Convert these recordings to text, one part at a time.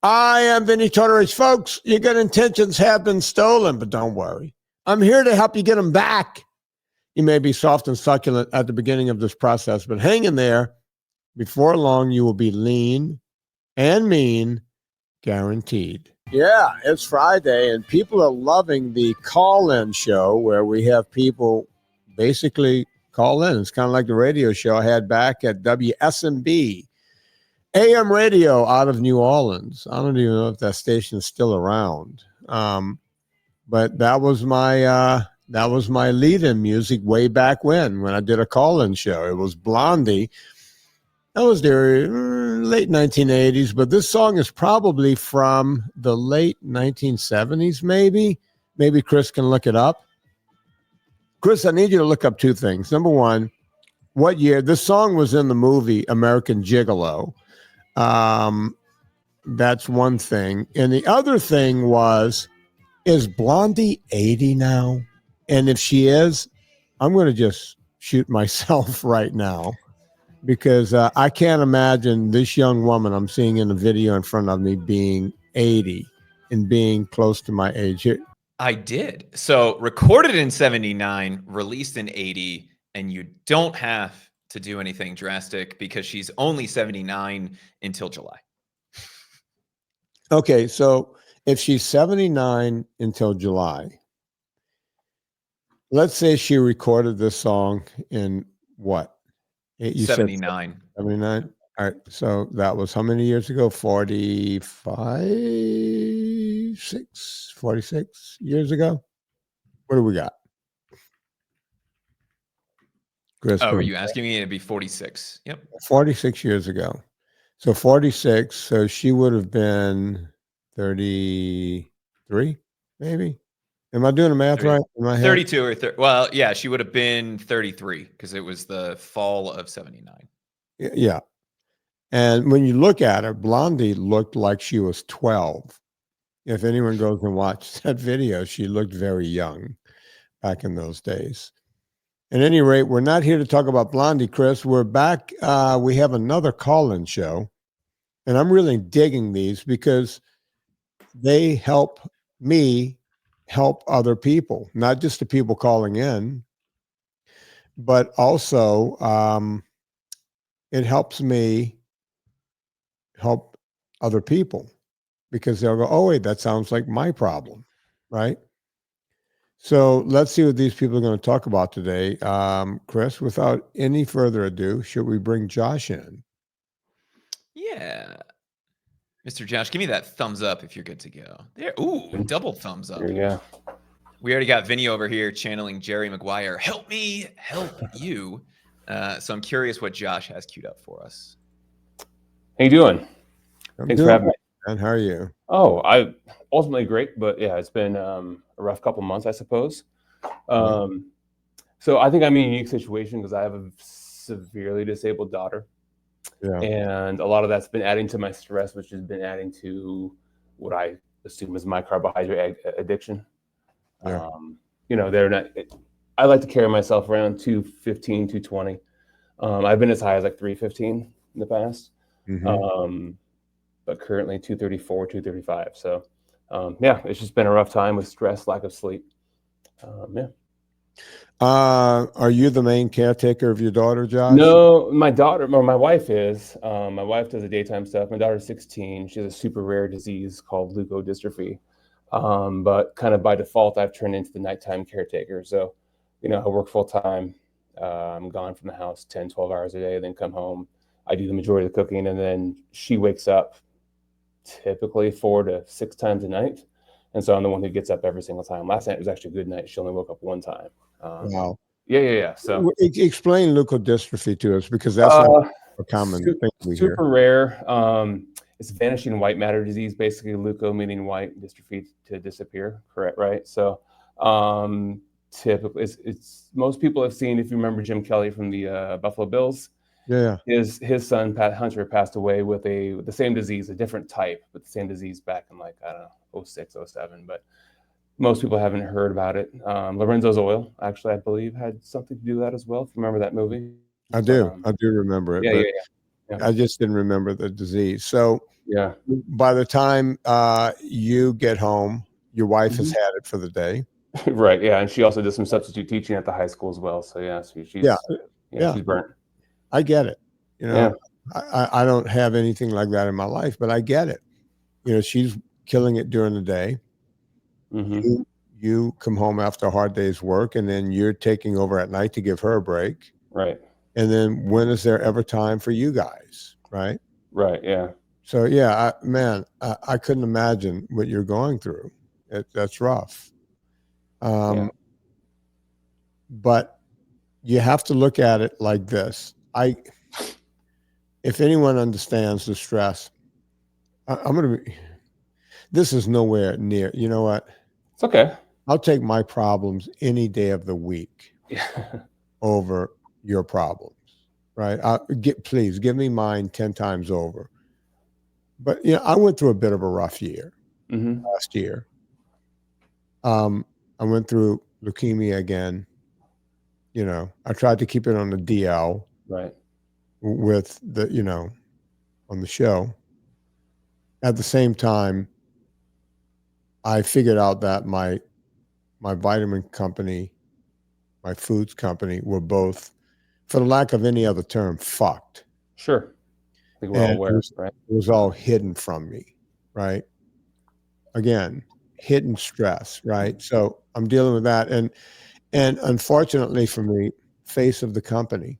I am Vinnie Tortorich. Folks, your good intentions have been stolen, but don't worry. I'm here to help you get them back. You may be soft and succulent at the beginning of this process, but hang in there. Before long, you will be lean and mean, guaranteed. Yeah, it's Friday, and people are loving the call-in show where we have people basically call in. It's kind of like the radio show I had back at WSMB. AM radio out of New Orleans. I don't even know if that station is still around. But that was my lead-in music way back when I did a call-in show. It was Blondie. That was the late 1980s, but this song is probably from the late 1970s, maybe. Maybe Chris can look it up. Chris, I need you to look up two things. Number one, what year? This song was in the movie American Gigolo. That's one thing. And the other thing is Blondie 80 now? And if she is, I'm going to just shoot myself right now because I can't imagine this young woman I'm seeing in the video in front of me being 80 and being close to my age. I did. So recorded in 79, released in 80, and you don't have to do anything drastic because she's only 79 until July. Okay, so if she's 79 until July, let's say she recorded this song in what? You 79. 79? All right, so that was how many years ago? 46 years ago? What do we got? Chris, oh, are you asking me? It'd be 46. Yep. 46 years ago. So 46, so she would have been 33, maybe? Am I doing the math 30, right in my head? 32 or 30. Well, yeah, she would have been 33 because it was the fall of 79. Yeah. And when you look at her, Blondie looked like she was 12. If anyone goes and watches that video, she looked very young back in those days. At any rate, we're not here to talk about Blondie, Chris. We're back. We have another call-in show. And I'm really digging these because they help me help other people, not just the people calling in, but also it helps me help other people because they'll go, oh, wait, that sounds like my problem, right? So let's see what these people are going to talk about today. Chris, without any further ado, should we bring Josh in? Yeah. Mr. Josh, give me that thumbs up if you're good to go. There. Ooh, double thumbs up. There you go. We already got Vinnie over here channeling Jerry Maguire. Help me, help you. So I'm curious what Josh has queued up for us. How you doing? Thanks for having me. And how are you? Oh, I ultimately great, but yeah, it's been a rough couple months, I suppose. So I think I'm in a unique situation because I have a severely disabled daughter. Yeah. And a lot of that's been adding to my stress, which has been adding to what I assume is my carbohydrate addiction. Yeah. They're not. I like to carry myself around 215, 220. I've been as high as like 315 in the past. Mm-hmm. But currently 234, 235. So, yeah, it's just been a rough time with stress, lack of sleep. Yeah. Are you the main caretaker of your daughter, Josh? No, my wife is. My wife does the daytime stuff. My daughter's 16. She has a super rare disease called leukodystrophy. But kind of by default, I've turned into the nighttime caretaker. So, I work full time. I'm gone from the house 10, 12 hours a day, then come home. I do the majority of the cooking, and then she wakes up typically 4 to 6 times a night. And so I'm the one who gets up every single time. Last night was actually a good night. She only woke up one time. Wow. Yeah. So explain leukodystrophy to us because that's not a common thing we hear. Super rare. It's vanishing white matter disease, basically leuko meaning white, dystrophy to disappear. Correct, right? So typically it's most people have seen, if you remember Jim Kelly from the Buffalo Bills. Yeah. His son, Pat Hunter, passed away with the same disease, a different type, but the same disease back in 06, 07. But most people haven't heard about it. Lorenzo's oil, actually, I believe, had something to do with that as well. If you remember that movie. I do remember it. Yeah. I just didn't remember the disease. So Yeah. by the time you get home, your wife has had it for the day. Right. Yeah. And she also does some substitute teaching at the high school as well. So yeah, so she's she's burnt. I get it. You know, Yeah. I don't have anything like that in my life, but I get it. You know, she's killing it during the day. Mm-hmm. You come home after a hard day's work, and then you're taking over at night to give her a break. Right. And then when is there ever time for you guys? Right. Right. Yeah. So yeah, I couldn't imagine what you're going through. That's rough. But you have to look at it like this. If anyone understands the stress, I'm going to be, this is nowhere near, you know what? It's okay. I'll take my problems any day of the week Yeah. over your problems, right? Please give me mine 10 times over. But, you know, I went through a bit of a rough year last year. I went through leukemia again. You know, I tried to keep it on the DL. Right. With the, you know, on the show. At the same time, I figured out that my vitamin company, my foods company were both, for the lack of any other term, fucked. Sure. I think we're all aware, right? It was all hidden from me, right? Again, hidden stress, right? So I'm dealing with that. And unfortunately for me, face of the company,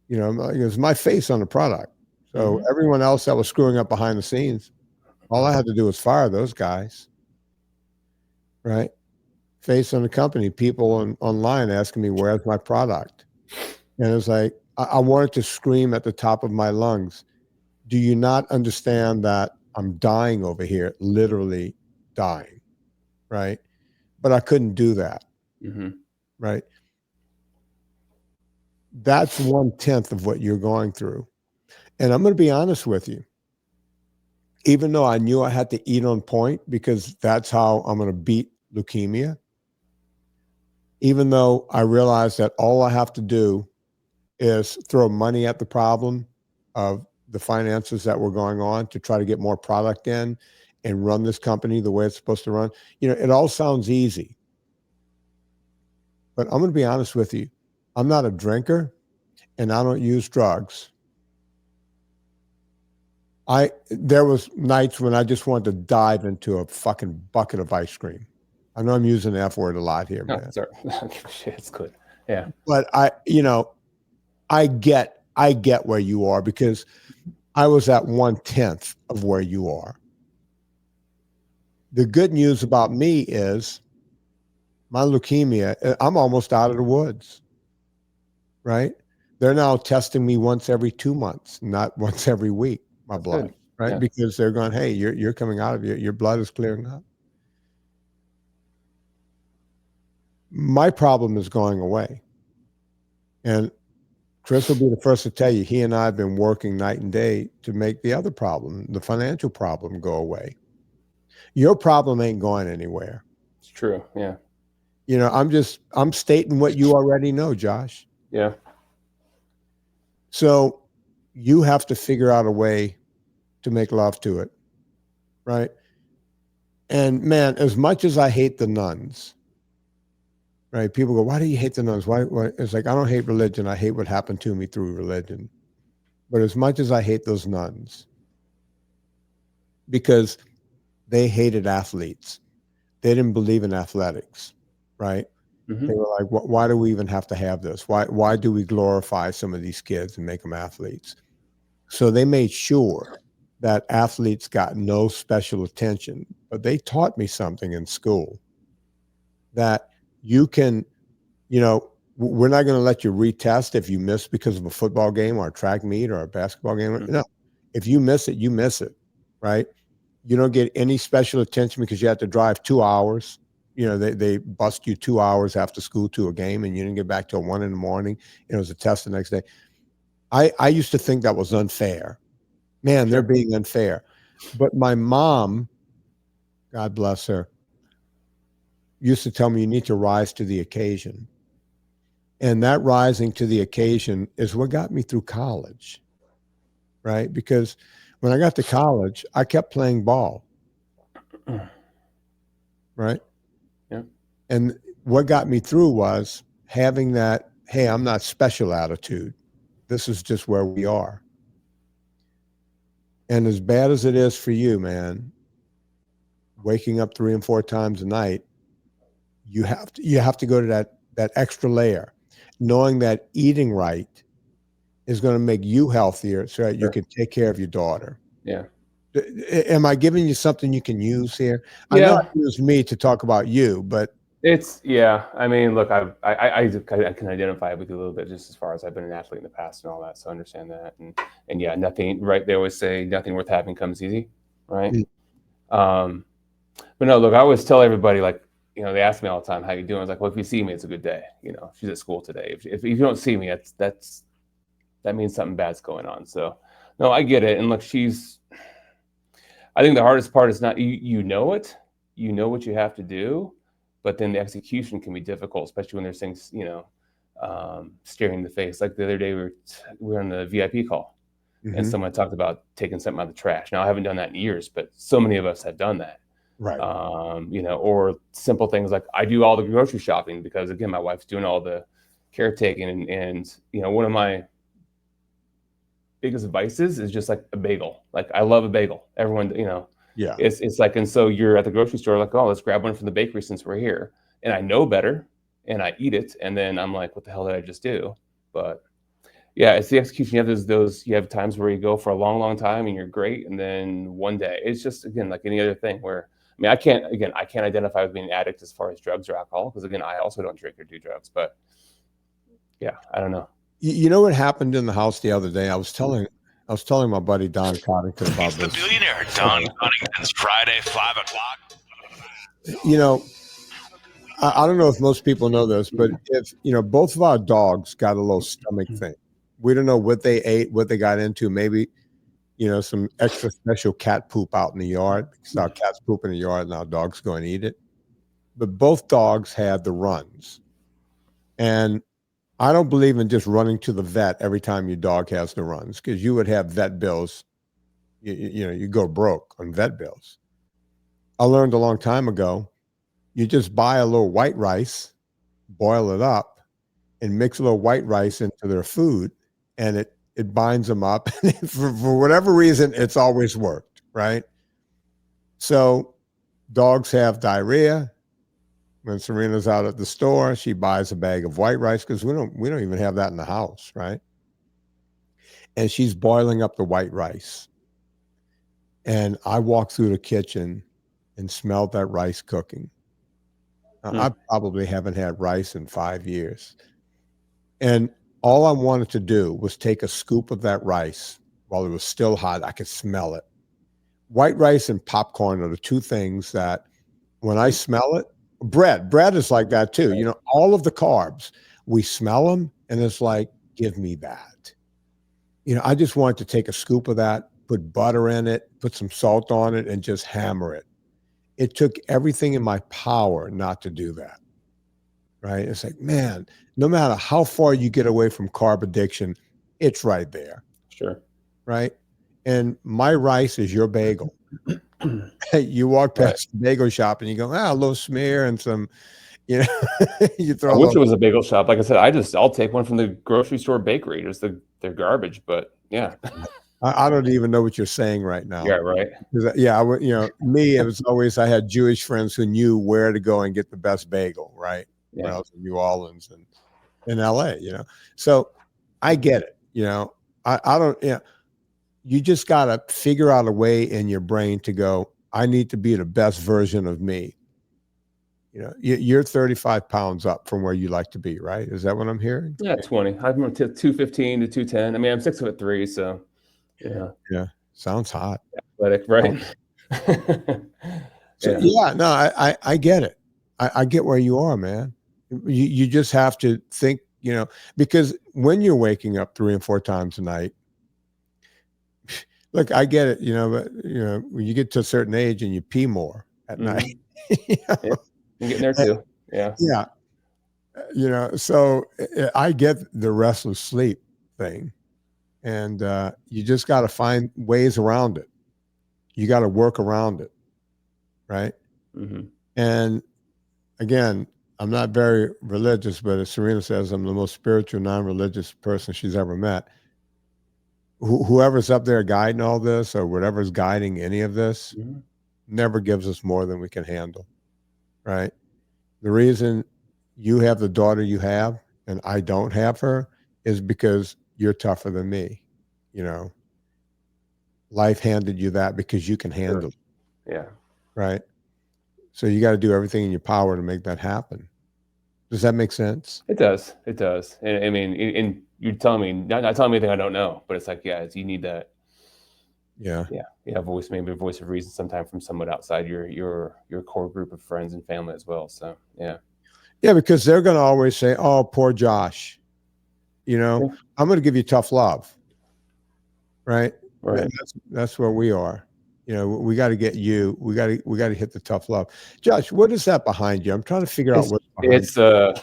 you know, it was my face on the product. So everyone else that was screwing up behind the scenes, all I had to do was fire those guys, right? Face on the company, people online asking me, where's my product? And it was like, I wanted to scream at the top of my lungs. Do you not understand that I'm dying over here, literally dying, right? But I couldn't do that, right? That's 1/10 of what you're going through. And I'm going to be honest with you. Even though I knew I had to eat on point because that's how I'm going to beat leukemia, even though I realized that all I have to do is throw money at the problem of the finances that were going on to try to get more product in and run this company the way it's supposed to run. You know, it all sounds easy. But I'm going to be honest with you. I'm not a drinker and I don't use drugs. There was nights when I just wanted to dive into a fucking bucket of ice cream. I know I'm using the F word a lot here, man. Sorry. Shit, it's good. Yeah. But I get where you are because I was at 1/10 of where you are. The good news about me is my leukemia, I'm almost out of the woods, right? They're now testing me once every 2 months, not once every week, my blood, good. right? Yeah. Because they're going, hey, you're coming out of your blood is clearing up. My problem is going away. And Chris will be the first to tell you, he and I have been working night and day to make the other problem, the financial problem, go away. Your problem ain't going anywhere. It's true. Yeah. You know, I'm stating what you already know, Josh. Yeah. So you have to figure out a way to make love to it, right? And man, as much as I hate the nuns, right? People go, why do you hate the nuns? Why? It's like, I don't hate religion. I hate what happened to me through religion. But as much as I hate those nuns, because they hated athletes, they didn't believe in athletics, right? They were like, why do we even have to have this? Why do we glorify some of these kids and make them athletes? So they made sure that athletes got no special attention. But they taught me something in school that you can, you know, we're not going to let you retest if you miss because of a football game or a track meet or a basketball game. No, if you miss it, you miss it, right? You don't get any special attention because you have to drive 2 hours. You know, they bust you 2 hours after school to a game and you didn't get back till 1 a.m. and it was a test the next day. I used to think that was unfair. Man, they're being unfair. But my mom, God bless her, used to tell me you need to rise to the occasion. And that rising to the occasion is what got me through college, right? Because When I got to college, I kept playing ball. Right. Yeah. And what got me through was having that, hey, I'm not special attitude. This is just where we are. And as bad as it is for you, man, waking up 3 and 4 times a night, you have to go to that extra layer, knowing that eating right is going to make you healthier so that you can take care of your daughter. Yeah. Am I giving you something you can use here? Yeah. I know I use me to talk about you, but it's, yeah. I mean, look, I can identify with you a little bit just as far as I've been an athlete in the past and all that. So I understand that. And yeah, nothing, right. They always say nothing worth having comes easy. Right. But no, look, I always tell everybody, like, you know, they ask me all the time, how you doing? I was like, well, if you see me, it's a good day. You know, she's at school today. If you don't see me, that means something bad's going on. So no, I get it. And look, I think the hardest part is not, you know it, you know what you have to do, but then the execution can be difficult, especially when there's things, you know, staring in the face. Like the other day, we were on the VIP call, and someone talked about taking something out of the trash. Now, I haven't done that in years, but so many of us have done that. Right. You know, or simple things like I do all the grocery shopping because, again, my wife's doing all the caretaking, and you know, one of my biggest vices is just like a bagel. Like I love a bagel. Everyone, you know, yeah, it's like, and so you're at the grocery store, like, oh, let's grab one from the bakery since we're here. And I know better and I eat it. And then I'm like, what the hell did I just do? But yeah, it's the execution. You have you have times where you go for a long, long time and you're great. And then one day it's just, again, like any other thing where, I mean, I can't identify with being an addict as far as drugs or alcohol. Because again, I also don't drink or do drugs, but yeah, I don't know. You know what happened in the house the other day? I was telling my buddy Don Coddington about this. The billionaire Don Coddington's Friday 5 o'clock. You know, I don't know if most people know this, but if you know, both of our dogs got a little stomach thing. We don't know what they ate, what they got into. Maybe, you know, some extra special cat poop out in the yard because our cats poop in the yard and our dogs go and eat it. But both dogs had the runs, and I don't believe in just running to the vet every time your dog has the runs because you would have vet bills. You know, you go broke on vet bills. I learned a long time ago, you just buy a little white rice, boil it up, and mix a little white rice into their food, and it binds them up. for whatever reason, it's always worked, right? So dogs have diarrhea. When Serena's out at the store, she buys a bag of white rice because we don't even have that in the house, right? And she's boiling up the white rice. And I walk through the kitchen and smelled that rice cooking. I probably haven't had rice in 5 years. And all I wanted to do was take a scoop of that rice while it was still hot. I could smell it. White rice and popcorn are the two things that when I smell it, bread is like that too. You know, all of the carbs, we smell them and it's like, give me that. You know, I just wanted to take a scoop of that, put butter in it, put some salt on it, and just hammer it. It took everything in my power not to do that. Right? It's like, man, no matter how far you get away from carb addiction, it's right there. Sure. Right? And my rice is your bagel. You walk past the bagel shop and you go, a little smear and some, you know, you throw. I wish it was a bagel shop. Like I said, I'll take one from the grocery store bakery. Just they're garbage, but yeah. I don't even know what you're saying right now. Yeah, right. Yeah, you know, me, it was always, I had Jewish friends who knew where to go and get the best bagel, right? Yeah. When I was in New Orleans and in LA, you know. So I get it, you know. I don't, you know, you just got to figure out a way in your brain to go, I need to be the best version of me. You know, you're 35 pounds up from where you like to be, right? Is that what I'm hearing? Yeah, 20. I'm from 215 to 210. I mean, I'm 6'3", so yeah. Yeah, sounds hot. Athletic, right? So, yeah, no, I get it. I get where you are, man. You just have to think, you know, because when you're waking up 3 and 4 times a night, look, I get it, you know, but you know, when you get to a certain age and you pee more at night, you know? Yeah, I'm getting there too. Yeah. Yeah. You know, so I get the restless sleep thing. And you just got to find ways around it. You got to work around it, right? Mm-hmm. And again, I'm not very religious, but as Serena says, I'm the most spiritual, non-religious person she's ever met. Whoever's up there guiding all this, or whatever's guiding any of this, Mm-hmm. never gives us more than we can handle, right? The reason you have the daughter you have and I don't have her is because you're tougher than me. You know, life handed you that because you can handle it, Yeah. right? So you got to do everything in your power to make that happen. Does that make sense? It does. It does. And I mean, and you're telling me, not telling me anything I don't know, but it's like, yeah, you need that. Yeah. Yeah. Yeah. Maybe a voice of reason sometime from someone outside your core group of friends and family as well. So, yeah. Yeah, because they're going to always say, oh, poor Josh. You know, Yeah. I'm going to give you tough love. Right. Right. That's where we are. You know, we got to get you. We got to hit the tough love. Josh, what is that behind you? I'm trying to figure out what's behind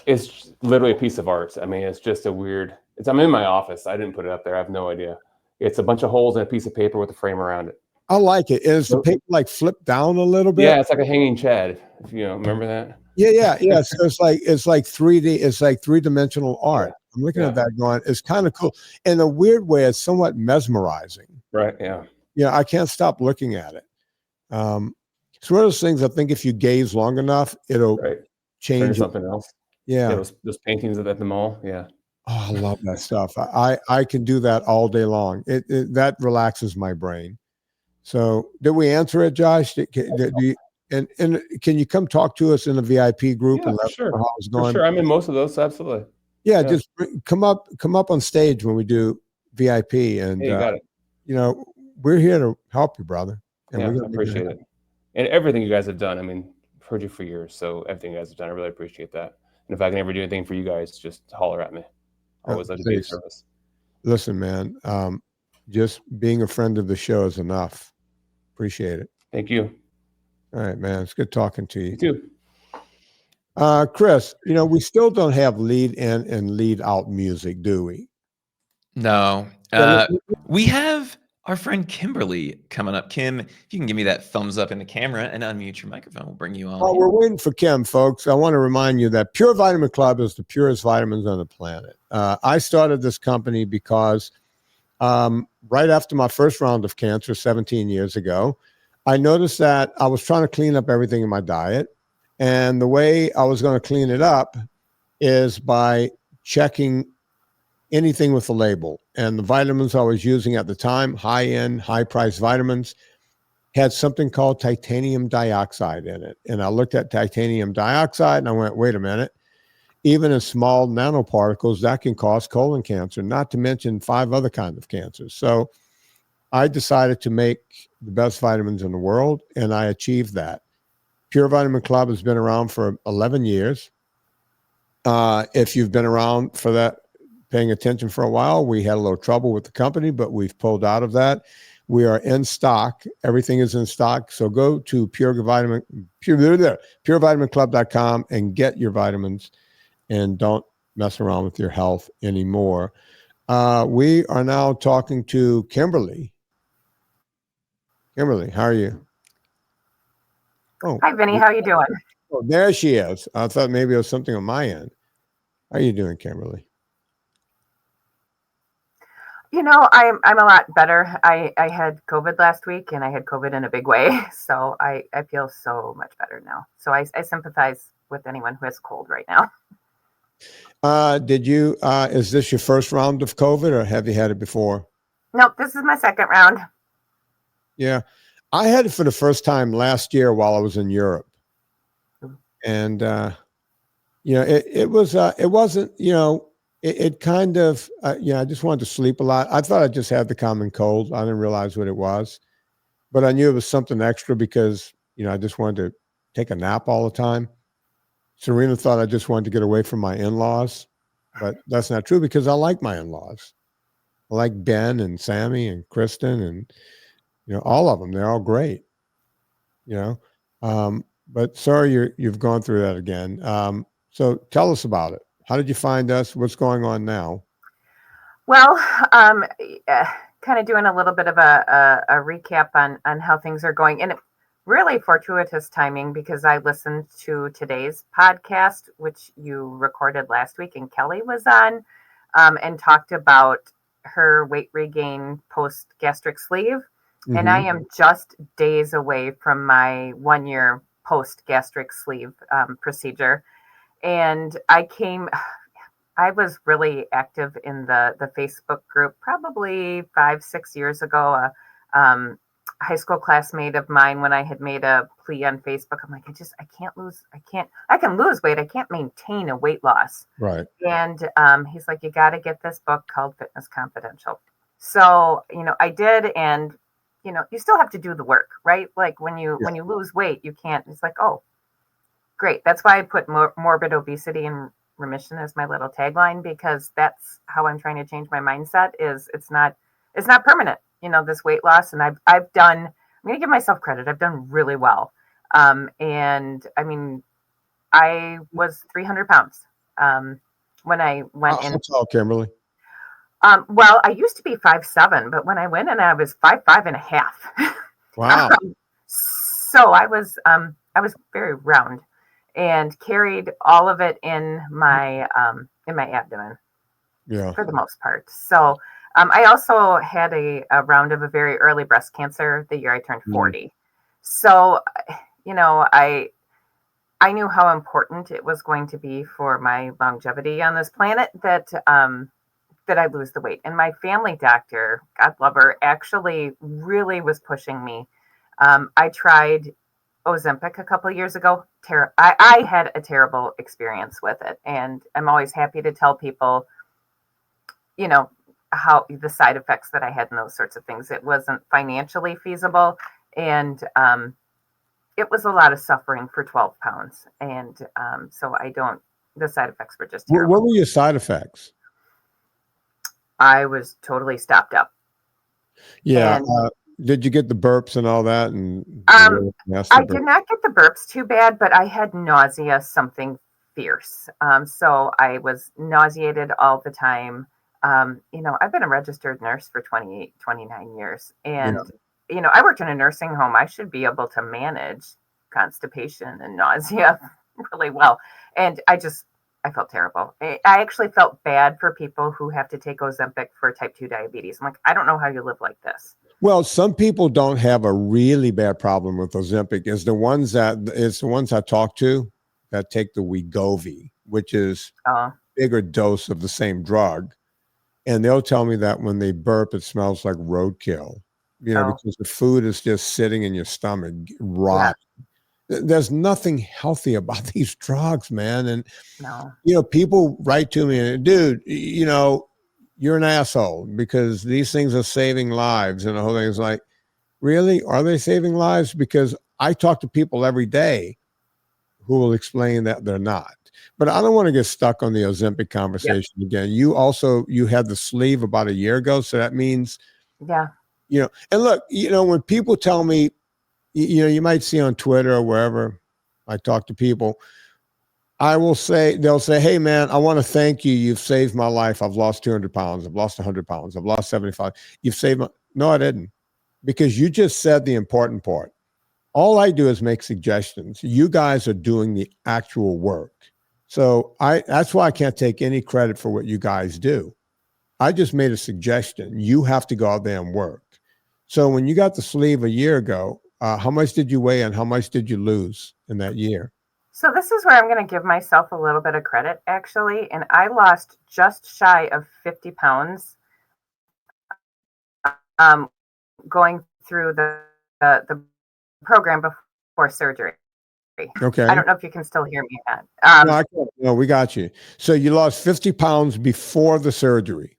it's literally a piece of art. I mean, it's just a weird. I'm in my office. I didn't put it up there. I have no idea. It's a bunch of holes in a piece of paper with a frame around it. I like it. Is the paper like flipped down a little bit? Yeah, it's like a hanging Chad. If you remember that. Yeah. So it's like 3D. It's like 3-dimensional art. Yeah. I'm looking at that going, it's kind of cool. In a weird way, it's somewhat mesmerizing. Right. Yeah. Yeah, I can't stop looking at it. It's one of those things I think if you gaze long enough, it'll change into something else. Yeah. Those paintings at the mall. Yeah. Oh, I love that stuff. I can do that all day long. That relaxes my brain. So did we answer it, Josh? And can you come talk to us in the VIP group and let us know how it's going? For sure. I'm in most of those. Absolutely. Yeah. Just come up on stage when we do VIP, and you got it. You know, we're here to help you, brother. And I appreciate it. And everything you guys have done. I mean, I've heard you for years, so everything you guys have done, I really appreciate that. And if I can ever do anything for you guys, just holler at me. Always love to be of service. Listen, man, just being a friend of the show is enough. Appreciate it. Thank you. All right, man. It's good talking to you. You too. Chris, we still don't have lead in and lead out music, do we? No. We have our friend Kimberly coming up. Kim, if you can give me that thumbs up in the camera and unmute your microphone, we'll bring you on. Oh, we're waiting for Kim, folks. I want to remind you that Pure Vitamin Club is the purest vitamins on the planet. I started this company because right after my first round of cancer 17 years ago, I noticed that I was trying to clean up everything in my diet. And the way I was going to clean it up is by checking anything with a label. And the vitamins I was using at the time, high-end, high-priced vitamins, had something called titanium dioxide in it. And I looked at titanium dioxide and I went, wait a minute. Even in small nanoparticles, that can cause colon cancer, not to mention 5 other kinds of cancers. So I decided to make the best vitamins in the world, and I achieved that. Pure Vitamin Club has been around for 11 years. If you've been around for that, paying attention for a while, we had a little trouble with the company, but we've pulled out of that. We are in stock. Everything is in stock. So go to purevitaminclub.com and get your vitamins, and don't mess around with your health anymore. We are now talking to Kimberly. Kimberly, how are you? Oh, hi, Vinnie. How are you doing? Oh, there she is. I thought maybe it was something on my end. How are you doing, Kimberly? I'm a lot better. I had COVID last week, and I had COVID in a big way. So I feel so much better now. So I sympathize with anyone who has cold right now. Is this your first round of COVID, or have you had it before? Nope, this is my second round. Yeah. I had it for the first time last year while I was in Europe. And, it wasn't, it kind of, I just wanted to sleep a lot. I thought I just had the common cold. I didn't realize what it was, but I knew it was something extra because, I just wanted to take a nap all the time. Serena thought I just wanted to get away from my in-laws, but that's not true because I like my in-laws. I like Ben and Sammy and Kristen and, all of them. They're all great, but sorry you've gone through that again. So tell us about it. How did you find us? What's going on now? Well, kind of doing a little bit of a recap on how things are going, and really fortuitous timing because I listened to today's podcast, which you recorded last week, and Kelly was on, and talked about her weight regain post gastric sleeve, and I am just days away from my 1 year post gastric sleeve procedure, and I was really active in the Facebook group probably 5-6 years ago. High school classmate of mine, when I had made a plea on Facebook, I'm like, I can lose weight. I can't maintain a weight loss. Right. And he's like, you got to get this book called Fitness Confidential. So, I did. And, you still have to do the work, right? Like when you lose weight, you can't, it's like, oh, great. That's why I put morbid obesity in remission as my little tagline, because that's how I'm trying to change my mindset. Is it's not permanent, this weight loss. And I'm going to give myself credit. I've done really well. And I mean, I was 300 pounds when I went in. How tall, Kimberly? Well, I used to be 5'7", but when I went in, I was 5'5.5". Wow. So I was very round and carried all of it in my abdomen. Yeah. For the most part. So I also had a round of a very early breast cancer the year I turned 40. So, I knew how important it was going to be for my longevity on this planet that I lose the weight. And my family doctor, God love her, actually really was pushing me. I tried Ozempic a couple of years ago. I had a terrible experience with it. And I'm always happy to tell people, how the side effects that I had and those sorts of things. It wasn't financially feasible. And it was a lot of suffering for 12 pounds. And so the side effects were just terrible. What were your side effects? I was totally stopped up. Yeah. Did you get the burps and all that? I did not get the burps too bad, but I had nausea, something fierce. So I was nauseated all the time. I've been a registered nurse for 29 years. And, I worked in a nursing home. I should be able to manage constipation and nausea really well. And I felt terrible. I actually felt bad for people who have to take Ozempic for type 2 diabetes. I'm like, I don't know how you live like this. Well, some people don't have a really bad problem with Ozempic. It's the ones I talk to that take the Wegovy, which is a bigger dose of the same drug. And they'll tell me that when they burp, it smells like roadkill, because the food is just sitting in your stomach, rotting. Yeah. There's nothing healthy about these drugs, man. And, people write to me and, dude, you're an asshole because these things are saving lives. And the whole thing is like, really? Are they saving lives? Because I talk to people every day who will explain that they're not. But I don't want to get stuck on the Ozempic conversation again. You had the sleeve about a year ago. So that means, and look, when people tell me, you might see on Twitter or wherever I talk to people, they'll say, hey man, I want to thank you. You've saved my life. I've lost 200 pounds. I've lost 100 pounds. I've lost 75. You've saved no, I didn't, because you just said the important part. All I do is make suggestions. You guys are doing the actual work. So that's why I can't take any credit for what you guys do. I just made a suggestion. You have to go out there and work. So when you got the sleeve a year ago, how much did you weigh and how much did you lose in that year? So this is where I'm going to give myself a little bit of credit, actually. And I lost just shy of 50 pounds going through the program before surgery. Okay. I don't know if you can still hear me. No, we got you. So you lost 50 pounds before the surgery.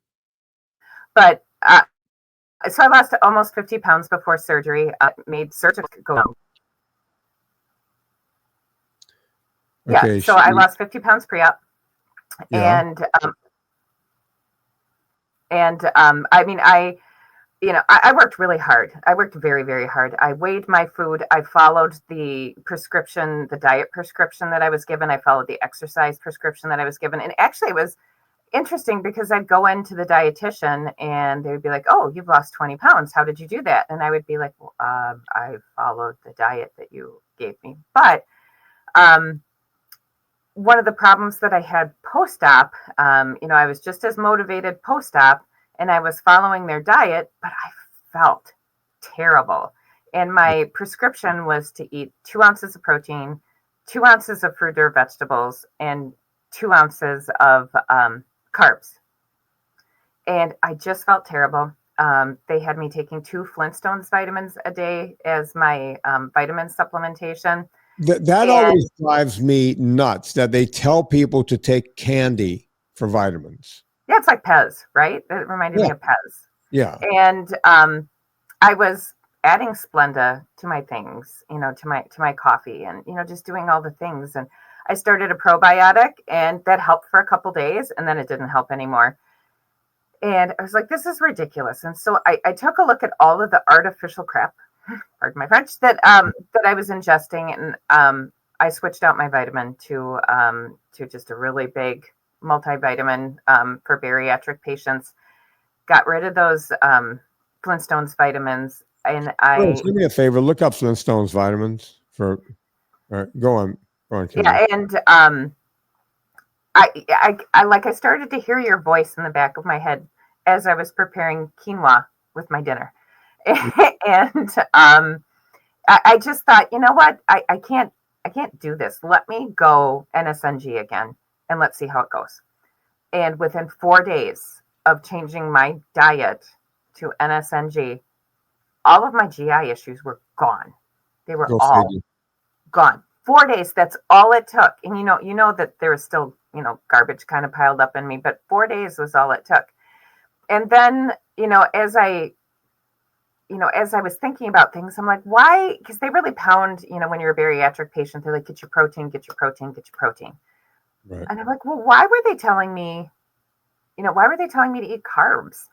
But so I lost almost 50 pounds before surgery. Made surgery go. Okay, yeah. So I lost 50 pounds pre-op, and I mean, I worked really hard. I worked very, very hard. I weighed my food. I followed the prescription, the diet prescription that I was given. I followed the exercise prescription that I was given. And actually interesting because I'd go into the dietitian and they would be like, "Oh, you've lost 20 pounds. How did you do that?" And I would be like, "Well, I followed the diet that you gave me." But one of the problems that I had post-op, I was just as motivated post-op and I was following their diet, but I felt terrible. And my prescription was to eat 2 ounces of protein, 2 ounces of fruit or vegetables, and 2 ounces of carbs. And I just felt terrible. They had me taking 2 Flintstones vitamins a day as my vitamin supplementation. That always drives me nuts that they tell people to take candy for vitamins. Yeah, it's like Pez, right? It reminded me of Pez. Yeah. And I was adding Splenda to my things, to my coffee, and just doing all the things. And I started a probiotic, and that helped for a couple days, and then it didn't help anymore. And I was like, this is ridiculous. And so I took a look at all of the artificial crap, pardon my French, that I was ingesting, and I switched out my vitamin to just a really big multivitamin for bariatric patients. Got rid of those Flintstones vitamins, and do me a favor, look up Flintstones vitamins for. All right, go on, Kimberly. Yeah, and I started to hear your voice in the back of my head as I was preparing quinoa with my dinner, and I just thought, you know what, I can't do this. Let me go NSNG again, and let's see how it goes. And within 4 days of changing my diet to NSNG, all of my GI issues were gone. They were all gone. 4 days. That's all it took. And you know that there was still, garbage kind of piled up in me, but 4 days was all it took. And then, as I was thinking about things, I'm like, why? Because they really pound, when you're a bariatric patient, they're like, get your protein, get your protein, get your protein. Right. And I'm like, well, why were they telling me to eat carbs?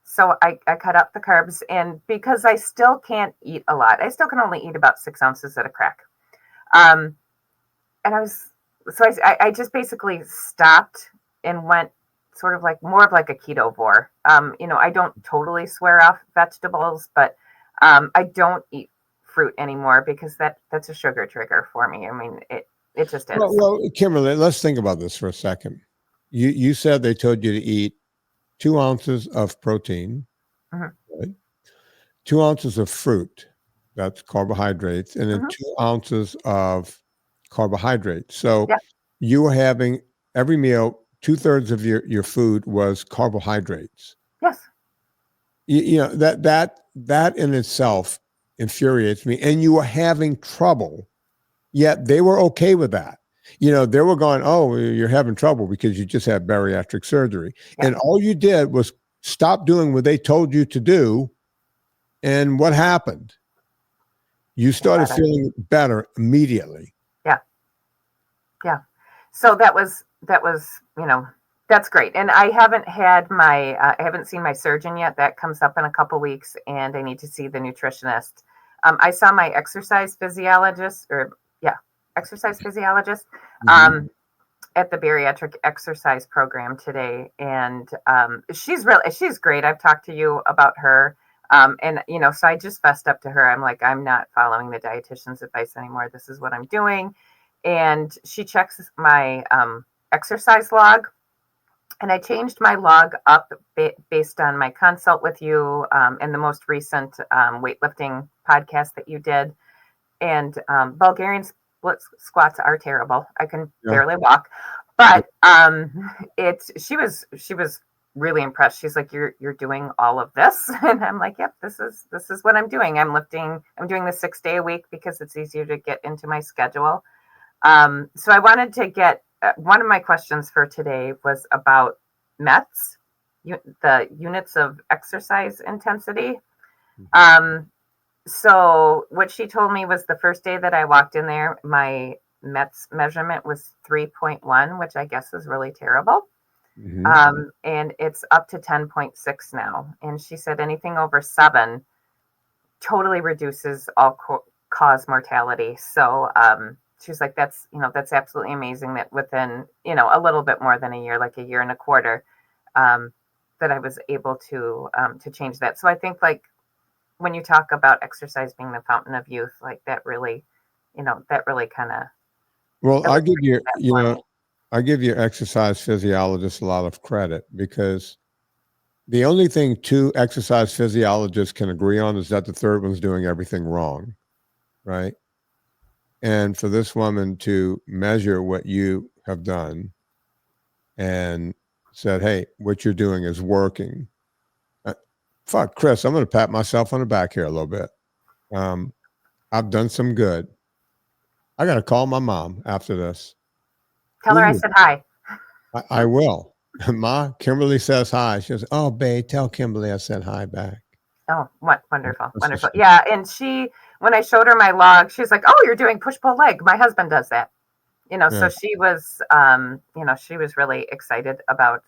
So I cut out the carbs, and because I still can't eat a lot, I still can only eat about 6 ounces at a crack. And I just basically stopped and went sort of like more of like a ketovore. I don't totally swear off vegetables, but I don't eat fruit anymore because that's a sugar trigger for me. I mean, it just is. Well, Kimberly, let's think about this for a second. You said they told you to eat 2 ounces of protein, right? 2 ounces of fruit, that's carbohydrates, and then 2 ounces of carbohydrates. So you were having every meal, 2/3 of your food was carbohydrates. Yes. That in itself infuriates me. And you were having trouble, yet they were okay with that. They were going, oh, you're having trouble because you just had bariatric surgery. Yeah. And all you did was stop doing what they told you to do. And what happened? You started feeling better immediately. Yeah. Yeah. So that was, that's great. And I haven't had I haven't seen my surgeon yet. That comes up in a couple weeks, and I need to see the nutritionist. I saw my exercise physiologist at the bariatric exercise program today. And she's great. I've talked to you about her. So I just fessed up to her. I'm like, I'm not following the dietitian's advice anymore. This is what I'm doing. And she checks my exercise log. And I changed my log up based on my consult with you and the most recent weightlifting podcast that you did. And Bulgarian split squats are terrible. I can barely walk, but she was really impressed. She's like, you're doing all of this, and I'm like, yep, this is what I'm doing. I'm doing the 6 day a week because it's easier to get into my schedule. So I wanted to get one of my questions for today was about METs, the units of exercise intensity. So what she told me was the first day that I walked in there, my METs measurement was 3.1, which I guess is really terrible. And it's up to 10.6 now. And she said anything over 7 totally reduces all cause mortality. So she's like, that's, that's absolutely amazing that within, a little bit more than a year, like a year and a quarter, that I was able to change that. So I think like when you talk about exercise being the fountain of youth, like that really kind of. Well, I give your exercise physiologist a lot of credit, because the only thing two exercise physiologists can agree on is that the third one's doing everything wrong, right? And for this woman to measure what you have done and said, hey, what you're doing is working. Fuck, Chris, I'm going to pat myself on the back here a little bit. I've done some good. I got to call my mom after this. Tell her I said hi. I will. Ma, Kimberly says hi. She goes, oh, babe, tell Kimberly I said hi back. Oh, what wonderful. Wonderful. Yeah. And when I showed her my log, she's like, oh, you're doing push-pull leg. My husband does that. So she was, she was really excited about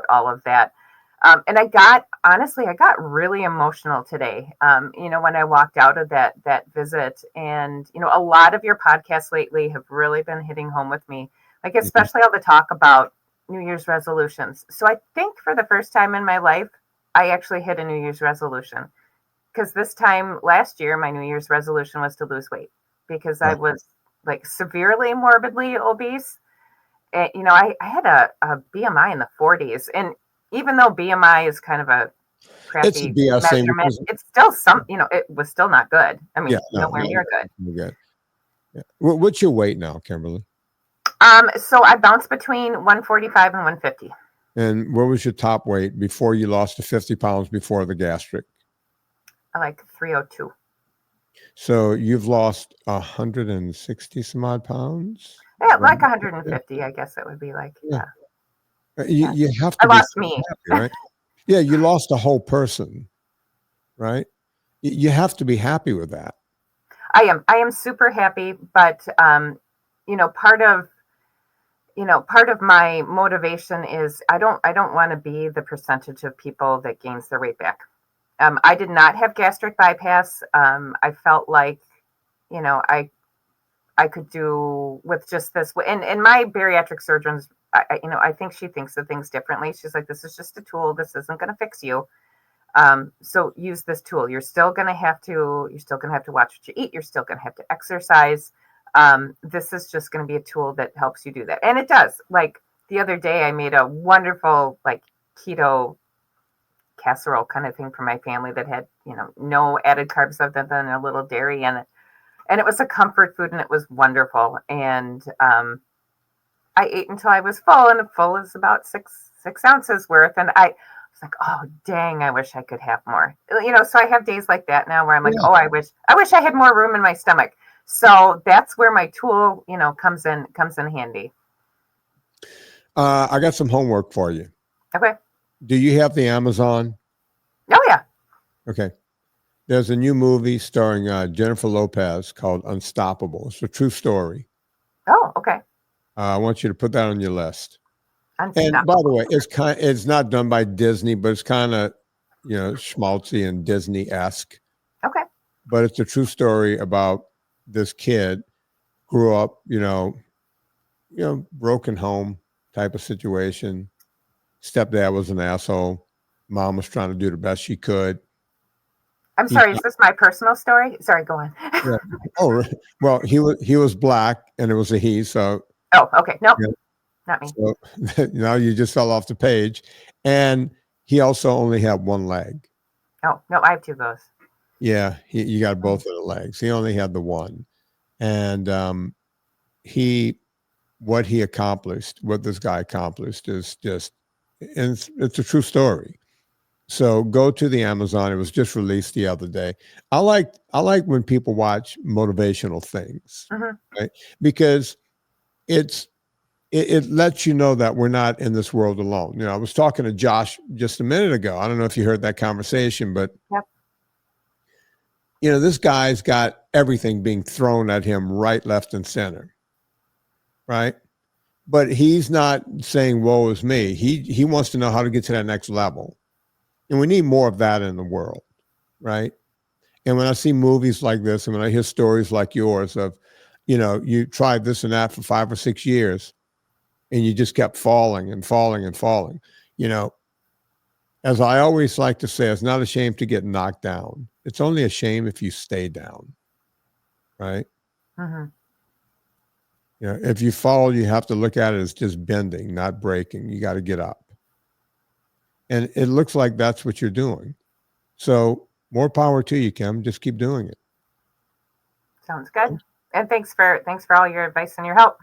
all of that. And I got really emotional today. When I walked out of that visit, and, a lot of your podcasts lately have really been hitting home with me, like, especially all the talk about New Year's resolutions. So I think for the first time in my life, I actually hit a New Year's resolution, because this time last year, my New Year's resolution was to lose weight, because I was like severely morbidly obese. And, I had a BMI in the 40s, and even though BMI is kind of a crappy measurement, it's still it was still not good. I mean, nowhere near good. Yeah. What's your weight now, Kimberly? So I bounced between 145 and 150. And what was your top weight before you lost the 50 pounds before the gastric? Like 302. So you've lost 160 some odd pounds? Yeah, like 150, I guess it would be like, yeah. You have to. I lost me. Happy, right? Yeah, you lost a whole person, right? You have to be happy with that. I am super happy, but part of my motivation is I don't want to be the percentage of people that gains their weight back. I did not have gastric bypass. I felt like, I could do with just this. And my bariatric surgeons, I think she thinks of things differently. She's like, this is just a tool. This isn't going to fix you. So use this tool. You're still going to have to watch what you eat. You're still going to have to exercise. This is just going to be a tool that helps you do that. And it does. Like the other day, I made a wonderful, like, keto casserole kind of thing for my family that had, no added carbs other than a little dairy in it. And it was a comfort food, and it was wonderful. And I ate until I was full, and full is about six ounces worth. And I was like, oh, dang, I wish I could have more. So I have days like that now where I'm like, oh, I wish I had more room in my stomach. So that's where my tool, comes in handy. I got some homework for you. Okay. Do you have the Amazon? Oh, yeah. Okay. There's a new movie starring Jennifer Lopez called Unstoppable. It's a true story. Oh, okay. I want you to put that on your list. And by the way, it's not done by Disney, but it's kind of, schmaltzy and Disney-esque. Okay. But it's a true story about this kid grew up, broken home type of situation. Stepdad was an asshole. Mom was trying to do the best she could. I'm sorry, is this my personal story? Sorry, go on. Yeah. Oh, well, he was black, and it was a he. So. Oh, okay. Nope, not me. So now you just fell off the page, and he also only had one leg. Oh no, I have two of those. Yeah, you got both of the legs. He only had the one, and what this guy accomplished is just, and it's a true story. So go to the Amazon. It was just released the other day. I like when people watch motivational things, right? Because it lets you know that we're not in this world alone. I was talking to Josh just a minute ago. I don't know if you heard that conversation, but yep. This guy's got everything being thrown at him right, left, and center, right? But he's not saying, woe is me. He wants to know how to get to that next level. And we need more of that in the world, right? And when I see movies like this, and when I hear stories like yours of, you tried this and that for 5 or 6 years and you just kept falling and falling and falling. As I always like to say, it's not a shame to get knocked down. It's only a shame if you stay down, right? Mm-hmm. If you fall, you have to look at it as just bending, not breaking. You got to get up. And it looks like that's what you're doing. So more power to you, Kim. Just keep doing it. Sounds good. And thanks for all your advice and your help.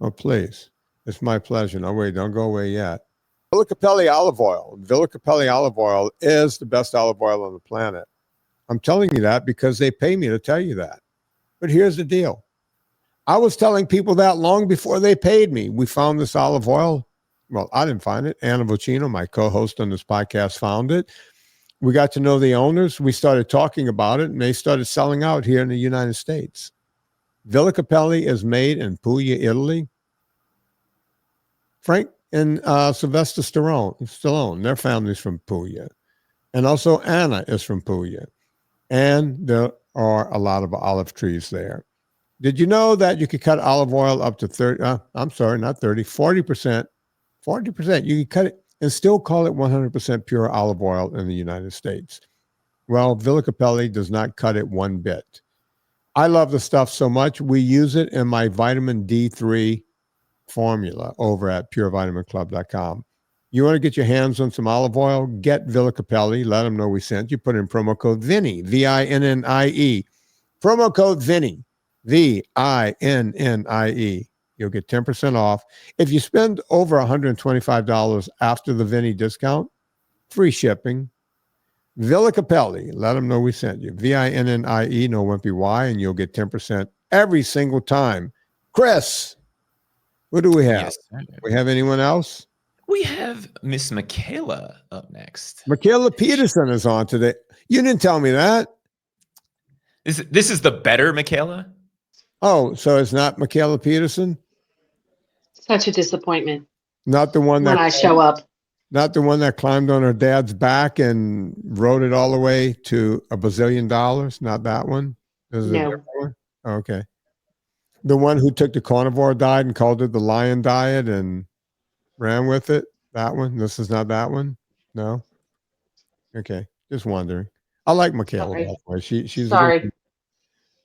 Oh, please. It's my pleasure. No, wait, don't go away yet. Villa Capelli olive oil. Villa Capelli olive oil is the best olive oil on the planet. I'm telling you that because they pay me to tell you that. But here's the deal. I was telling people that long before they paid me. We found this olive oil. Well, I didn't find it. Anna Vocino, my co-host on this podcast, found it. We got to know the owners. We started talking about it, and they started selling out here in the United States. Villa Capelli is made in Puglia, Italy. Frank and Sylvester Stallone, their family's from Puglia. And also Anna is from Puglia. And there are a lot of olive trees there. Did you know that you could cut olive oil up to 40%? 40%. You can cut it and still call it 100% pure olive oil in the United States. Well, Villa Capelli does not cut it one bit. I love the stuff so much. We use it in my vitamin D3 formula over at purevitaminclub.com. You want to get your hands on some olive oil? Get Villa Capelli. Let them know we sent you. Put in promo code Vinnie, VINNIE. Promo code Vinnie, VINNIE. You'll get 10% off. If you spend over $125 after the Vinnie discount, free shipping. Villa Capelli, let them know we sent you. VINNIE, no wimpy Y, and you'll get 10% every single time. Chris, what do we have? Yes, We have anyone else? we have Miss Michaela up next. Michaela Peterson is on today. You didn't tell me that. This is the better Michaela? Oh, so it's not Michaela Peterson? Such a disappointment Not the one when that I show up. Not the one that climbed on her dad's back and rode it all the way to $1 bazillion. Not that one. This is a No. different one? Okay. The one who took the carnivore diet and called it the lion diet and ran with it. That one. This is not that one. No. Okay. Just wondering. I like Michaela. Sorry. By the way. She's Sorry.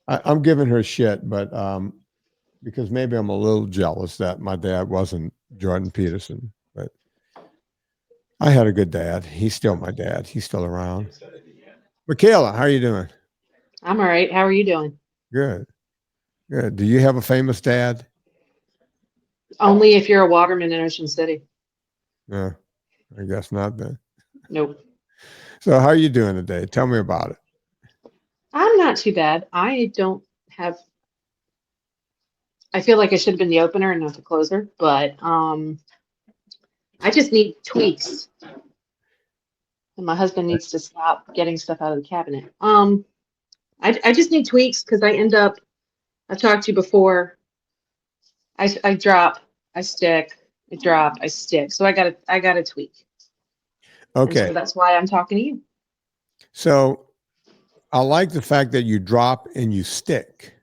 I'm giving her shit, but because maybe I'm a little jealous that my dad wasn't Jordan Peterson, but I had a good dad. He's still my dad. He's still around. Michaela, how are you doing? I'm all right. How are you doing? Good. Good. Do you have a famous dad? Only if you're a waterman in Ocean City. No, I guess not then. Nope. So how are you doing today? Tell me about it. I'm not too bad. I feel like I should have been the opener and not the closer, but I just need tweaks. And my husband needs to stop getting stuff out of the cabinet. I just need tweaks because I've talked to you before. I drop, I stick, I drop, I stick. So I gotta tweak. And Okay. so that's why I'm talking to you. So I like the fact that you drop and you stick.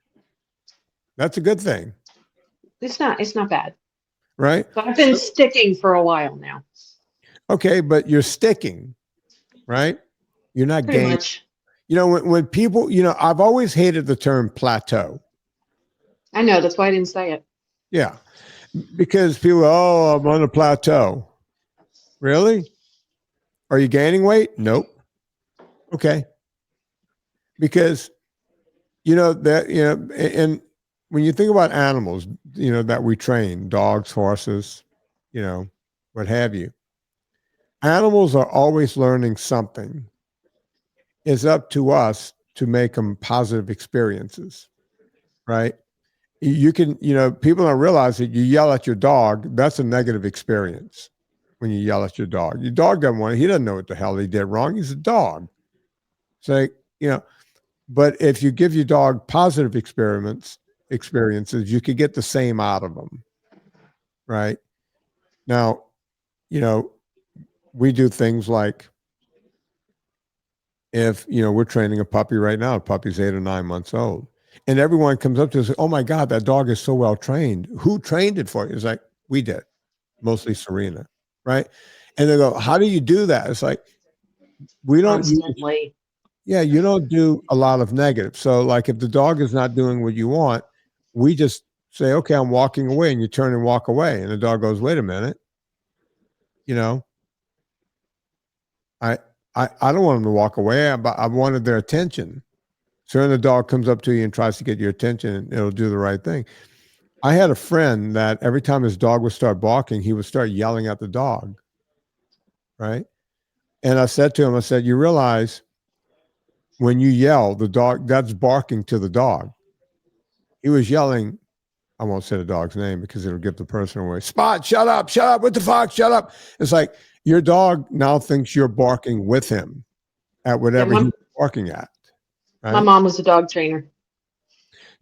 That's a good thing, It's not bad. right? But I've been sticking for a while now. Okay, but you're sticking, right? You're not Pretty gaining. much. When people, I've always hated the term plateau. I know, that's why I didn't say it. Yeah. Because people, I'm on a plateau. Really? Are you gaining weight? Nope. Okay. Because, and when you think about animals, that we train, dogs, horses, what have you, animals are always learning something. It's up to us to make them positive experiences, right? You can, people don't realize that you yell at your dog, that's a negative experience when you yell at your dog. Your dog doesn't want it. He doesn't know what the hell he did wrong. He's a dog. So, but if you give your dog positive experiences, you could get the same out of them, right? Now, we do things like if, we're training a puppy right now, the puppy's 8 or 9 months old. And everyone comes up to us, oh my God, that dog is so well trained. Who trained it for you? It's like, we did, mostly Serena, right? And they go, how do you do that? It's like, we don't use, Constantly. yeah, you don't do a lot of negative. So like if the dog is not doing what you want, we just say, okay, I'm walking away, and you turn and walk away. And the dog goes, wait a minute. You know, I don't want them to walk away. I wanted their attention. So then the dog comes up to you and tries to get your attention, and it'll do the right thing. I had a friend that every time his dog would start barking, he would start yelling at the dog. Right. And I said to him, I said, you realize when you yell, the dog, that's barking to the dog. He was yelling. I won't say the dog's name because it'll give the person away. Spot, shut up, what the fuck, shut up. It's like your dog now thinks you're barking with him at whatever he's barking at. Right? My mom was a dog trainer.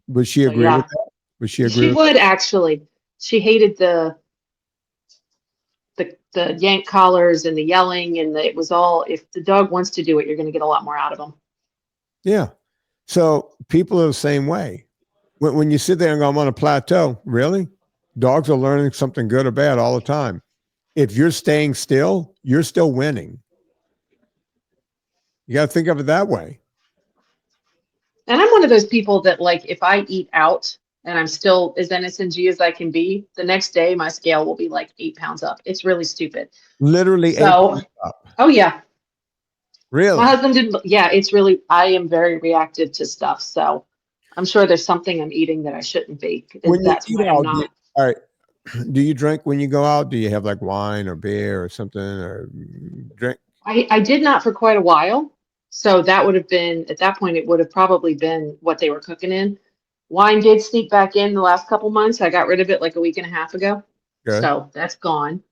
Would she agree with that? Would she agree? She would actually. She hated the yank collars and the yelling, and it was all, if the dog wants to do it, you're going to get a lot more out of them. Yeah. So people are the same way. When you sit there and go, I'm on a plateau, really? Dogs are learning something good or bad all the time. If you're staying still, you're still winning. You got to think of it that way. And I'm one of those people that, like, if I eat out and I'm still as NSNG as I can be, the next day my scale will be like 8 pounds up. It's really stupid. Literally 8 So, pounds up. Oh yeah. Really? My husband didn't. Yeah, it's really, I am very reactive to stuff. So I'm sure there's something I'm eating that I shouldn't be. When That's why I'm not. All right. Do you drink when you go out? Do you have like wine or beer or something, or drink? I did not for quite a while. So that would have been, at that point, it would have probably been what they were cooking in. Wine did sneak back in the last couple months. I got rid of it like a week and a half ago. Good. So that's gone.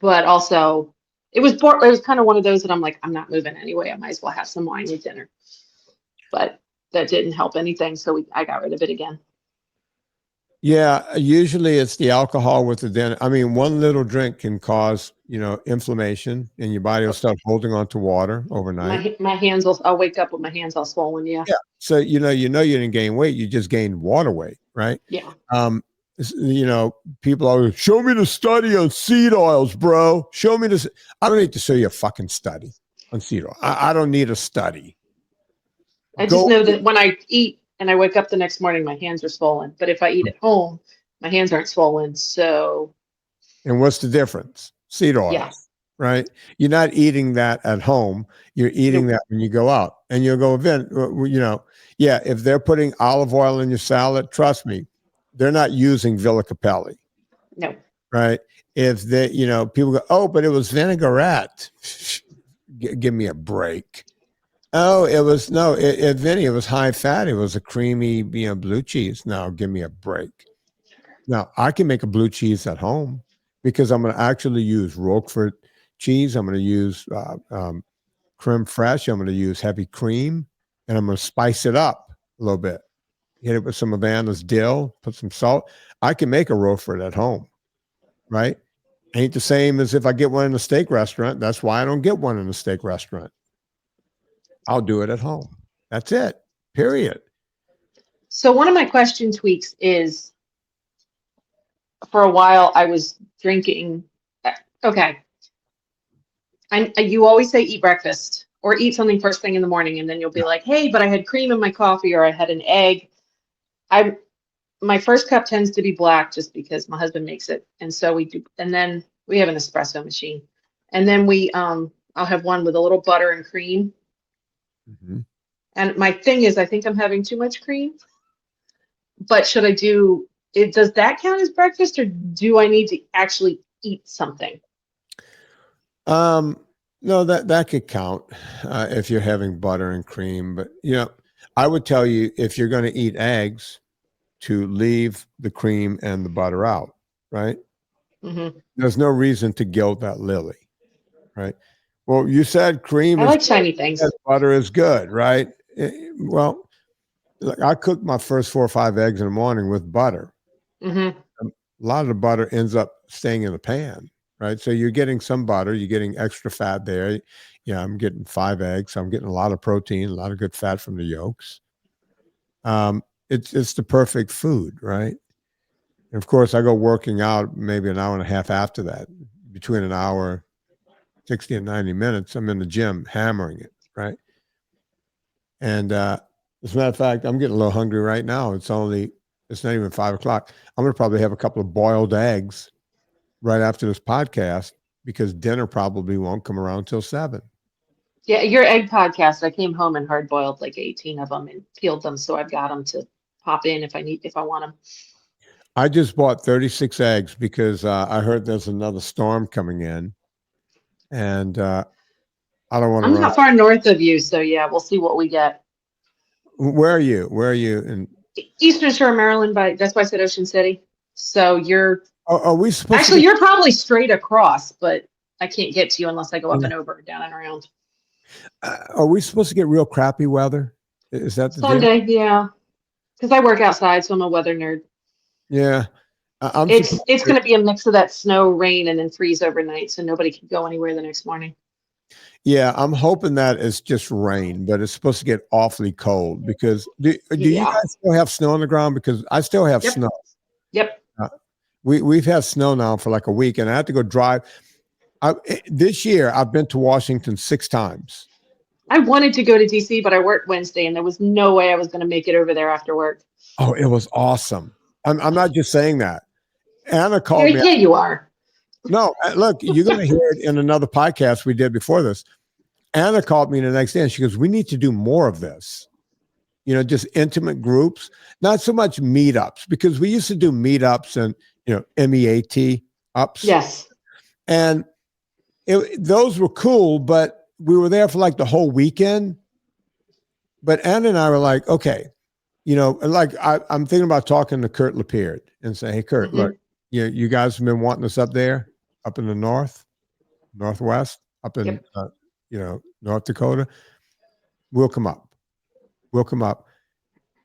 But also, it was kind of one of those that I'm like, I'm not moving anyway. I might as well have some wine with dinner. But that didn't help anything. So I got rid of it again. Yeah, usually it's the alcohol with the dinner. I mean, one little drink can cause, inflammation, and your body will start holding on to water overnight. My hands I'll wake up with my hands all swollen. Yeah. Yeah. So, you didn't gain weight. You just gained water weight, right? Yeah. People always show me the study on seed oils, bro. Show me this. I don't need to show you a fucking study on seed oil. I don't need a study. I just know that when I eat and I wake up the next morning, my hands are swollen. But if I eat at home, my hands aren't swollen. So. And what's the difference? Seed oil. Yeah. Right? You're not eating that at home. You're eating that when you go out. And you'll go, Vin, if they're putting olive oil in your salad, trust me, they're not using Villa Capelli. No. Right? If they, people go, oh, but it was vinaigrette. Give me a break. Oh, it was Vinnie, it was high fat. It was a creamy, blue cheese. Now give me a break. Now I can make a blue cheese at home because I'm going to actually use Roquefort cheese. I'm going to use creme fraiche. I'm going to use heavy cream, and I'm going to spice it up a little bit. Hit it with some Havana's dill, put some salt. I can make a Roquefort at home, right? Ain't the same as if I get one in a steak restaurant. That's why I don't get one in a steak restaurant. I'll do it at home. That's it. Period. So one of my question tweaks is, for a while I was drinking. Okay. You always say eat breakfast or eat something first thing in the morning, and then you'll be like, hey, but I had cream in my coffee or I had an egg. My first cup tends to be black just because my husband makes it. And so we do, and then we have an espresso machine. And then I'll have one with a little butter and cream. Mm-hmm. And my thing is, I think I'm having too much cream. But should I do it? Does that count as breakfast, or do I need to actually eat something? No, that could count if you're having butter and cream. But I would tell you, if you're going to eat eggs, to leave the cream and the butter out, right? Mm-hmm. There's no reason to gild that lily, right? Well, you said cream. I like shiny things. Butter is good, right? Well, I cook my first 4 or 5 eggs in the morning with butter. Mm-hmm. A lot of the butter ends up staying in the pan, right? So you're getting some butter, you're getting extra fat there. I'm getting 5 eggs, so I'm getting a lot of protein, a lot of good fat from the yolks. It's the perfect food, right? And of course, I go working out maybe an hour and a half after that. Between an hour, 60 and 90 minutes, I'm in the gym hammering it, right? And as a matter of fact, I'm getting a little hungry right now. It's not even 5 o'clock. I'm going to probably have a couple of boiled eggs right after this podcast because dinner probably won't come around till 7. Yeah, your egg podcast. I came home and hard boiled like 18 of them and peeled them, so I've got them to pop in if I want them. I just bought 36 eggs because I heard there's another storm coming in, and I don't want to I'm run. not far north of you, so yeah, we'll see what we get. Where are you? Where are you? In Eastern Shore, Maryland. That's why I said Ocean City. So you're are we supposed actually to you're probably straight across, but I can't get to you unless I go up and over, down and around. are we supposed to get real crappy weather? Is that the deal? Sunday, yeah, because I work outside, so I'm a weather nerd. Yeah, I'm It's going to be a mix of that snow, rain, and then freeze overnight, so nobody can go anywhere the next morning. Yeah, I'm hoping that it's just rain, but it's supposed to get awfully cold because do you Yeah. guys still have snow on the ground? Because I still have Yep. snow. Yep. We've had snow now for like a week, and I had to go drive. This year, I've been to Washington 6 times. I wanted to go to DC, but I worked Wednesday, and there was no way I was going to make it over there after work. Oh, it was awesome. I'm not just saying that. Anna called me. Yeah, you are. No, look, you're going to hear it in another podcast we did before this. Anna called me the next day and she goes, we need to do more of this. You know, just intimate groups, not so much meetups, because we used to do meetups and, MEAT ups. Yes. And those were cool, but we were there for like the whole weekend. But Anna and I were like, okay, like I'm thinking about talking to Kurt Lapeerd and say, hey, Kurt, look, you guys have been wanting us up there, up in the northwest, up in, North Dakota. We'll come up.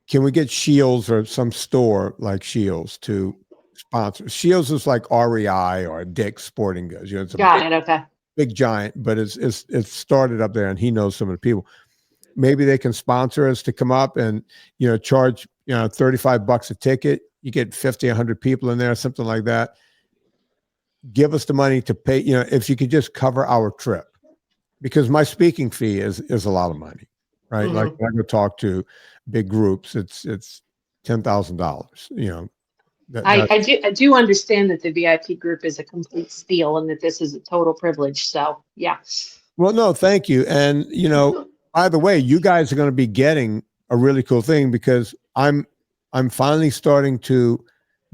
Can we get Shields or some store like Shields to sponsor? Shields is like REI or Dick's Sporting Goods. It's a Okay. big giant, but it's started up there and he knows some of the people. Maybe they can sponsor us to come up and, charge, $35 a ticket. You get 50, 100 people in there, something like that. Give us the money to pay, if you could just cover our trip, because my speaking fee is a lot of money, right? Mm-hmm. Like when I go talk to big groups, it's $10,000, I do understand that the VIP group is a complete steal and that this is a total privilege. So yeah. Well, no, thank you. And, by the way, you guys are going to be getting a really cool thing because I'm finally starting to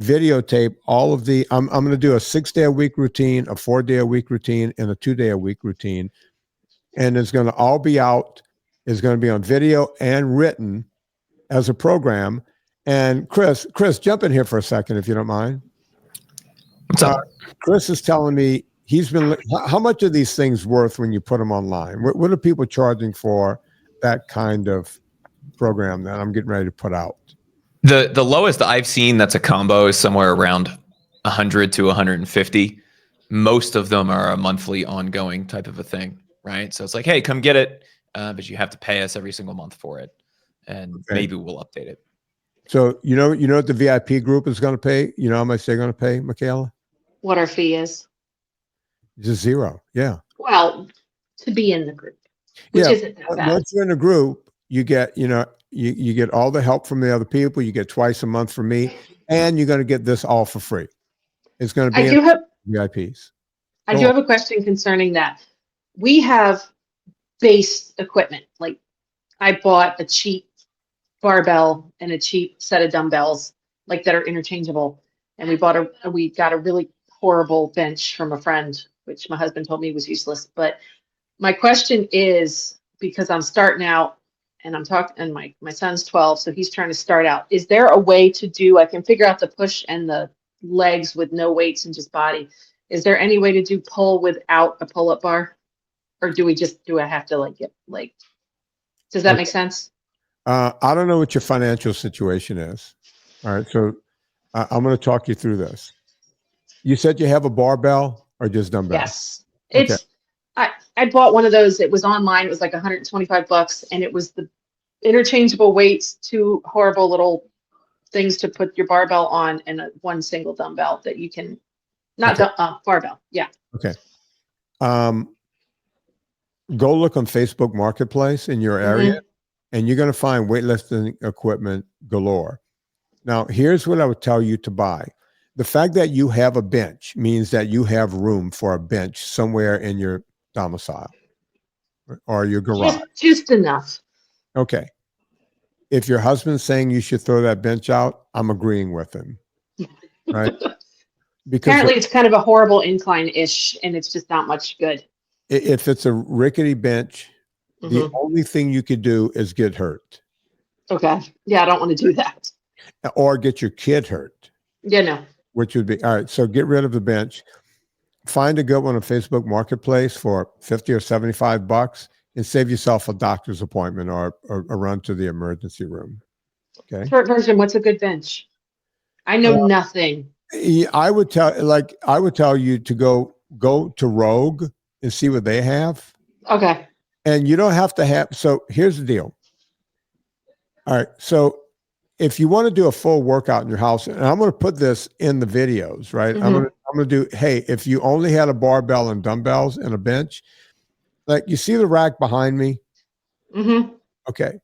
videotape all of I'm going to do a 6-day-a-week routine, a 4-day-a-week routine, and a 2-day-a-week routine. And it's going to all be out. It's going to be on video and written as a program. And Chris, jump in here for a second, if you don't mind. What's up? Chris is telling me how much are these things worth when you put them online? What are people charging for that kind of program that I'm getting ready to put out? The lowest I've seen that's a combo is somewhere around 100 to 150. Most of them are a monthly ongoing type of a thing, right? So it's like, hey, come get it, but you have to pay us every single month for it, and maybe we'll update it. So you know what the VIP group is going to pay? You know how much they're going to pay, Michaela? What our fee is? Just zero. Yeah. Well, to be in the group, which isn't that bad. Once you're in a group, you get, you get all the help from the other people. You get twice a month from me, and you're going to get this all for free. It's going to be VIPs. I do have a question concerning that. We have base equipment. Like I bought a cheap barbell and a cheap set of dumbbells, like that are interchangeable. And we got a really horrible bench from a friend, which my husband told me was useless. But my question is, because I'm starting out and I'm talking, and my son's 12, so he's trying to start out. Is there a way to I can figure out the push and the legs with no weights and just body. Is there any way to do pull without a pull-up bar? Or do I have to does that make sense? I don't know what your financial situation is. All right. So I'm going to talk you through this. You said you have a barbell or just dumbbell? Yes. I bought one of those. It was online. It was like $125 and it was the interchangeable weights, 2 horrible little things to put your barbell on, and one single dumbbell that you can barbell. Yeah. Okay. Go look on Facebook Marketplace in your area, and you're going to find weightlifting equipment galore. Now, here's what I would tell you to buy. The fact that you have a bench means that you have room for a bench somewhere in your domicile or your garage. Just enough. Okay. If your husband's saying you should throw that bench out, I'm agreeing with him. Right? Because apparently it's kind of a horrible incline-ish, and it's just not much good. If it's a rickety bench, the only thing you could do is get hurt. Okay. Yeah, I don't want to do that. Or get your kid hurt. Yeah, no. Which would be, all right, so get rid of the bench. Find a good one on Facebook Marketplace for $50 or $75 and save yourself a doctor's appointment or a run to the emergency room. Okay. Short version, what's a good bench? I know nothing. I would tell you to go to Rogue and see what they have. Okay. And you don't have to have, so here's the deal. All right. So if you want to do a full workout in your house, and I'm going to put this in the videos, right? I'm going to do, hey, if you only had a barbell and dumbbells and a bench, like you see the rack behind me? Okay.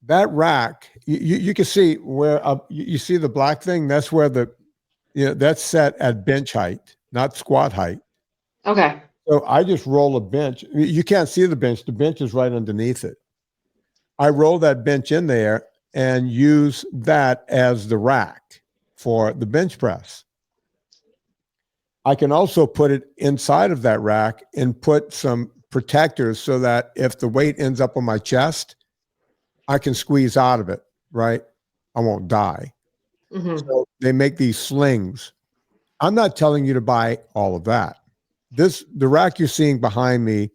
That rack, you can see where you see the black thing. That's where that's set at bench height, not squat height. Okay. So I just roll a bench. You can't see the bench. The bench is right underneath it. I roll that bench in there and use that as the rack for the bench press. I can also put it inside of that rack and put some protectors so that if the weight ends up on my chest, I can squeeze out of it, right? I won't die. So they make these slings. I'm not telling you to buy all of that. The rack you're seeing behind me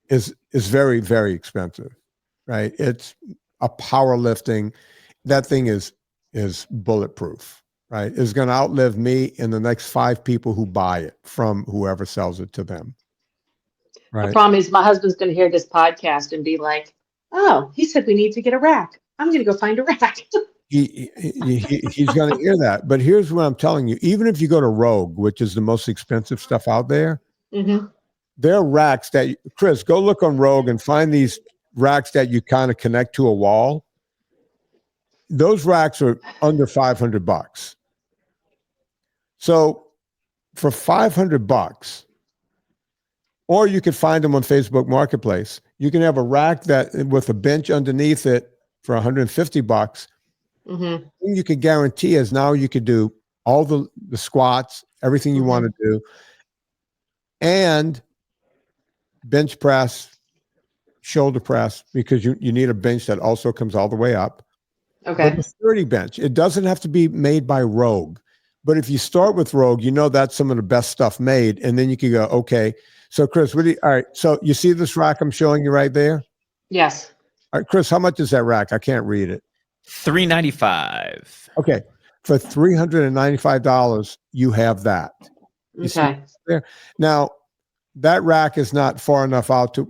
is very, very expensive, right? It's a powerlifting. That thing is bulletproof, right? It's going to outlive me and the next 5 people who buy it from whoever sells it to them. Right. The problem is my husband's going to hear this podcast and be like, "Oh, he said we need to get a rack. I'm going to go find a rack." He's going to hear that. But here's what I'm telling you. Even if you go to Rogue, which is the most expensive stuff out there, there are racks that, Chris, go look on Rogue and find these racks that you kind of connect to a wall. Those racks are under $500. So for $500, or you could find them on Facebook Marketplace, you can have a rack that with a bench underneath it for $150. You could guarantee is now you could do all the squats, everything you want to do, and bench press, shoulder press, because you need a bench that also comes all the way up. Okay. But a sturdy bench. It doesn't have to be made by Rogue. But if you start with Rogue, that's some of the best stuff made. And then you can go, okay. So Chris, all right. So you see this rack I'm showing you right there? Yes. All right, Chris, how much is that rack? I can't read it. $395. Okay. For $395, you have that. You Okay. There. Now, that rack is not far enough out to,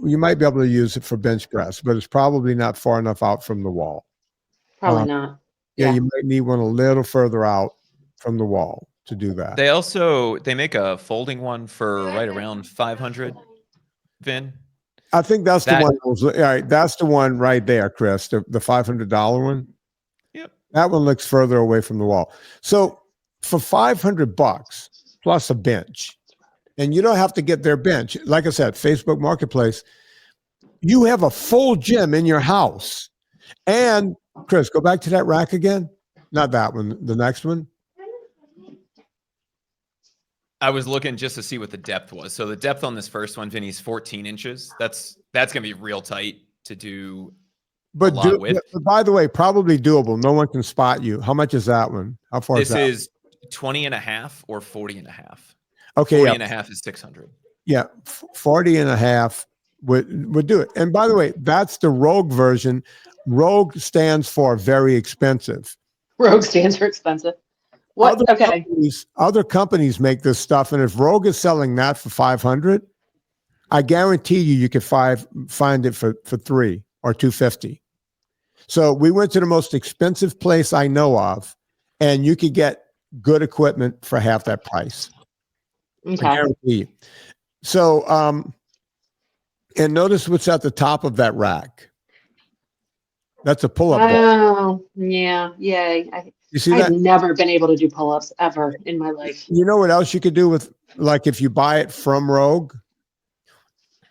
you might be able to use it for bench press, but it's probably not far enough out from the wall. Probably not. Yeah, you might need one a little further out from the wall to do that. They make a folding one for right around 500, Vin. I think that's the one. All right, that's the one right there, Chris, the $500 one. Yep. That one looks further away from the wall. So for $500 plus a bench, and you don't have to get their bench. Like I said, Facebook Marketplace, you have a full gym in your house. And Chris, go back to that rack again. Not that one, the next one. I was looking just to see what the depth was. So the depth on this first one, Vinny's 14 inches. That's gonna be real tight to do. But by the way, probably doable. No one can spot you. How much is that one? How far is that? This is 20 and a half or 40 and a half. Okay. 40 and a half is 600. Yeah. 40 and a half would do it. And by the way, that's the Rogue version. Rogue stands for very expensive. Rogue stands for expensive. What? Other companies make this stuff, and if Rogue is selling that for $500, I guarantee you could find it for $300 or $250. So we went to the most expensive place I know of, and you could get good equipment for half that price. I Okay. guarantee you. So, and notice what's at the top of that rack. That's a pull-up bar. Oh, yeah. Yay. You see I've that? never been able to do pull-ups ever in my life. You know what else you could do with, like, if you buy it from Rogue?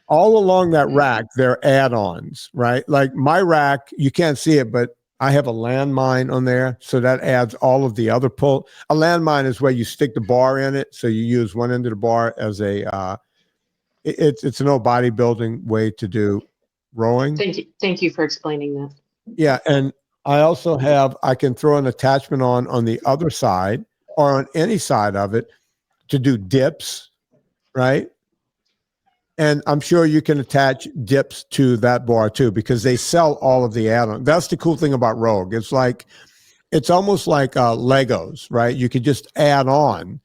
All along that rack, there are add-ons, right? Like my rack, you can't see it, but I have a landmine on there. So that adds all of the other pull. A landmine is where you stick the bar in it. So you use one end of the bar as a, it's an old bodybuilding way to do rowing. Thank you for explaining that. Yeah. And I also have, I can throw an attachment on the other side or on any side of it to do dips, right? And I'm sure you can attach dips to that bar too, because they sell all of the add-ons. That's the cool thing about Rogue. It's almost like Legos, right? You could just add on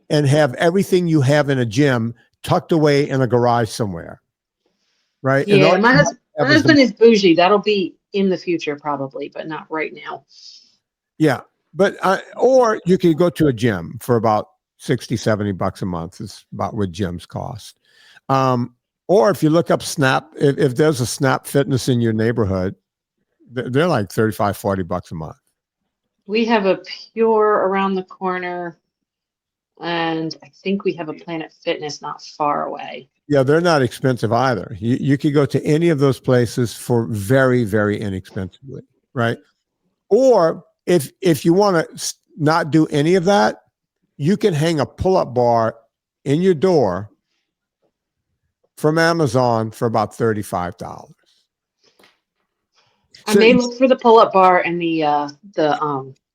and have everything you have in a gym tucked away in a garage somewhere, right? Yeah, And my husband is bougie. That'll be in the future probably, but not right now. Yeah, but or you could go to a gym for about $60-$70 a month. Is about what gyms cost. Or if you look up Snap, if there's a Snap Fitness in your neighborhood, they're like $35-$40 a month. We have a Pure around the corner, and I think we have a Planet Fitness not far away. Yeah, they're not expensive either. You could go to any of those places for very, very inexpensively, right? Or if you want to not do any of that, you can hang a pull-up bar in your door from Amazon for about $35. I may look for the pull-up bar and the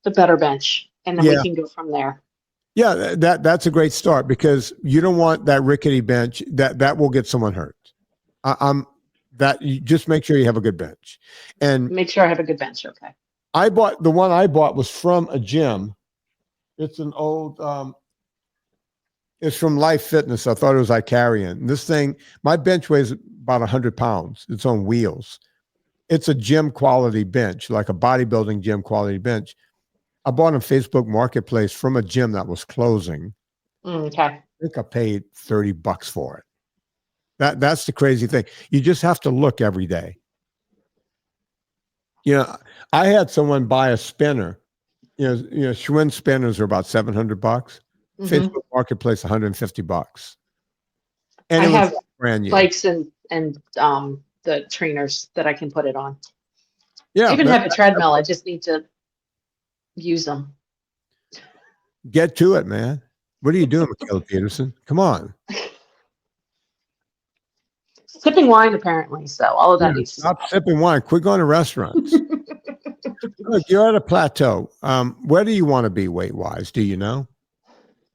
better bench, and then we can go from there. Yeah, that's a great start, because you don't want that rickety bench that will get someone hurt. You just make sure you have a good bench, and make sure I have a good bench. Okay. The one I bought was from a gym. It's an old. It's from Life Fitness. I thought it was Icarian. This thing, my bench weighs about 100 pounds. It's on wheels. It's a gym quality bench, like a bodybuilding gym quality bench. I bought on Facebook Marketplace from a gym that was closing. Okay. I think I paid $30 for it. That's the crazy thing. You just have to look every day. You know, I had someone buy a spinner. You know, Schwinn spinners are about $700. Facebook Marketplace, $150. And I it was have brand new bikes and the trainers that I can put it on. Yeah, I even have a treadmill. I just need to use them. Get to it, man. What are you doing, Michaela Peterson? Come on. Sipping wine, apparently. So all of that needs to stop sipping wine. Quit going to restaurants. Look, you're at a plateau. Where do you want to be weight-wise? Do you know?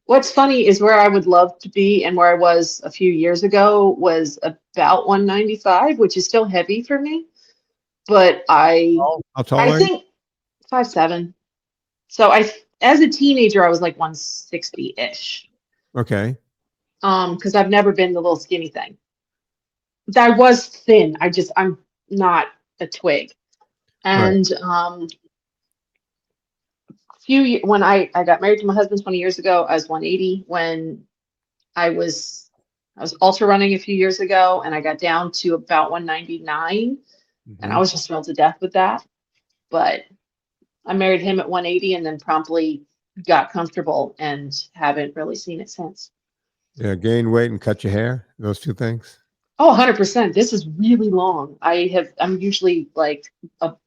What's funny is where I would love to be and where I was a few years ago was about 195, which is still heavy for me. But How tall are you? think 5'7". So as a teenager, I was like 160-ish. Okay. Because I've never been the little skinny thing. I was thin. I'm not a twig. And when I got married to my husband 20 years ago, I was 180. When I was ultra running a few years ago, and I got down to about 199, and I was just thrilled to death with that. But I married him at 180 and then promptly got comfortable and haven't really seen it since. Yeah, gain weight and cut your hair. Those two things. Oh, 100%. This is really long. I'm usually like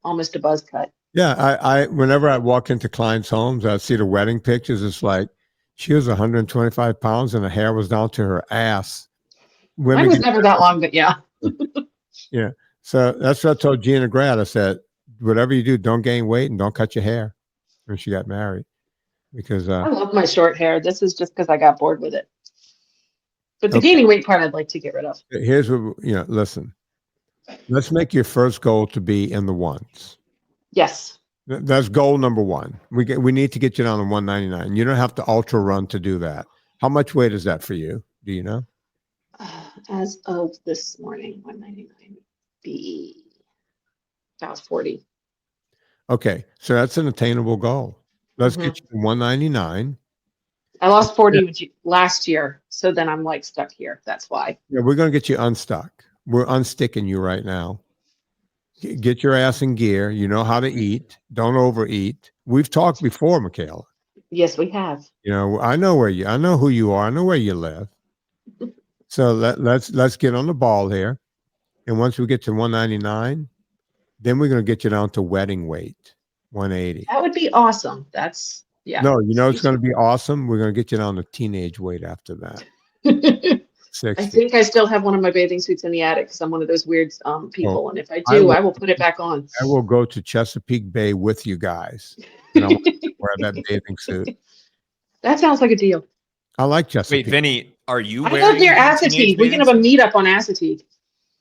almost a buzz cut. Yeah, I whenever I walk into clients' homes, I see the wedding pictures. It's like she was 125 pounds and her hair was down to her ass. Mine was never that long, but yeah. Yeah. So that's what I told Gina Grad. I said, whatever you do, don't gain weight and don't cut your hair. When she got married, because I love my short hair. This is just because I got bored with it. But the gaining weight part, I'd like to get rid of. Here's what, listen, let's make your first goal to be in the ones. Yes. That's goal number one. We need to get you down to 199. You don't have to ultra run to do that. How much weight is that for you? Do you know? As of this morning, 199 be About 40. Okay, so that's an attainable goal. Let's Mhm. get you to 199. I lost 40 last year, so then I'm like stuck here. That's why. Yeah, we're going to get you unstuck. We're unsticking you right now. Get your ass in gear. You know how to eat. Don't overeat. We've talked before, Michaela. Yes, we have. You know, I know who you are. I know where you live. So let's get on the ball here. And once we get to 199, then we're going to get you down to wedding weight, 180. That would be awesome. That's No, you know it's going to be awesome. We're going to get you down to teenage weight after that. I 60. think I still have one of my bathing suits in the attic because I'm one of those weird people. And if I do, I will put it back on. I will go to Chesapeake Bay with you guys. And I want to wear that bathing suit. That sounds like a deal. I like Chesapeake. Wait, Vinny, are you I wearing love their your teenage acetate. We can have a bathing suit? meetup on acetate.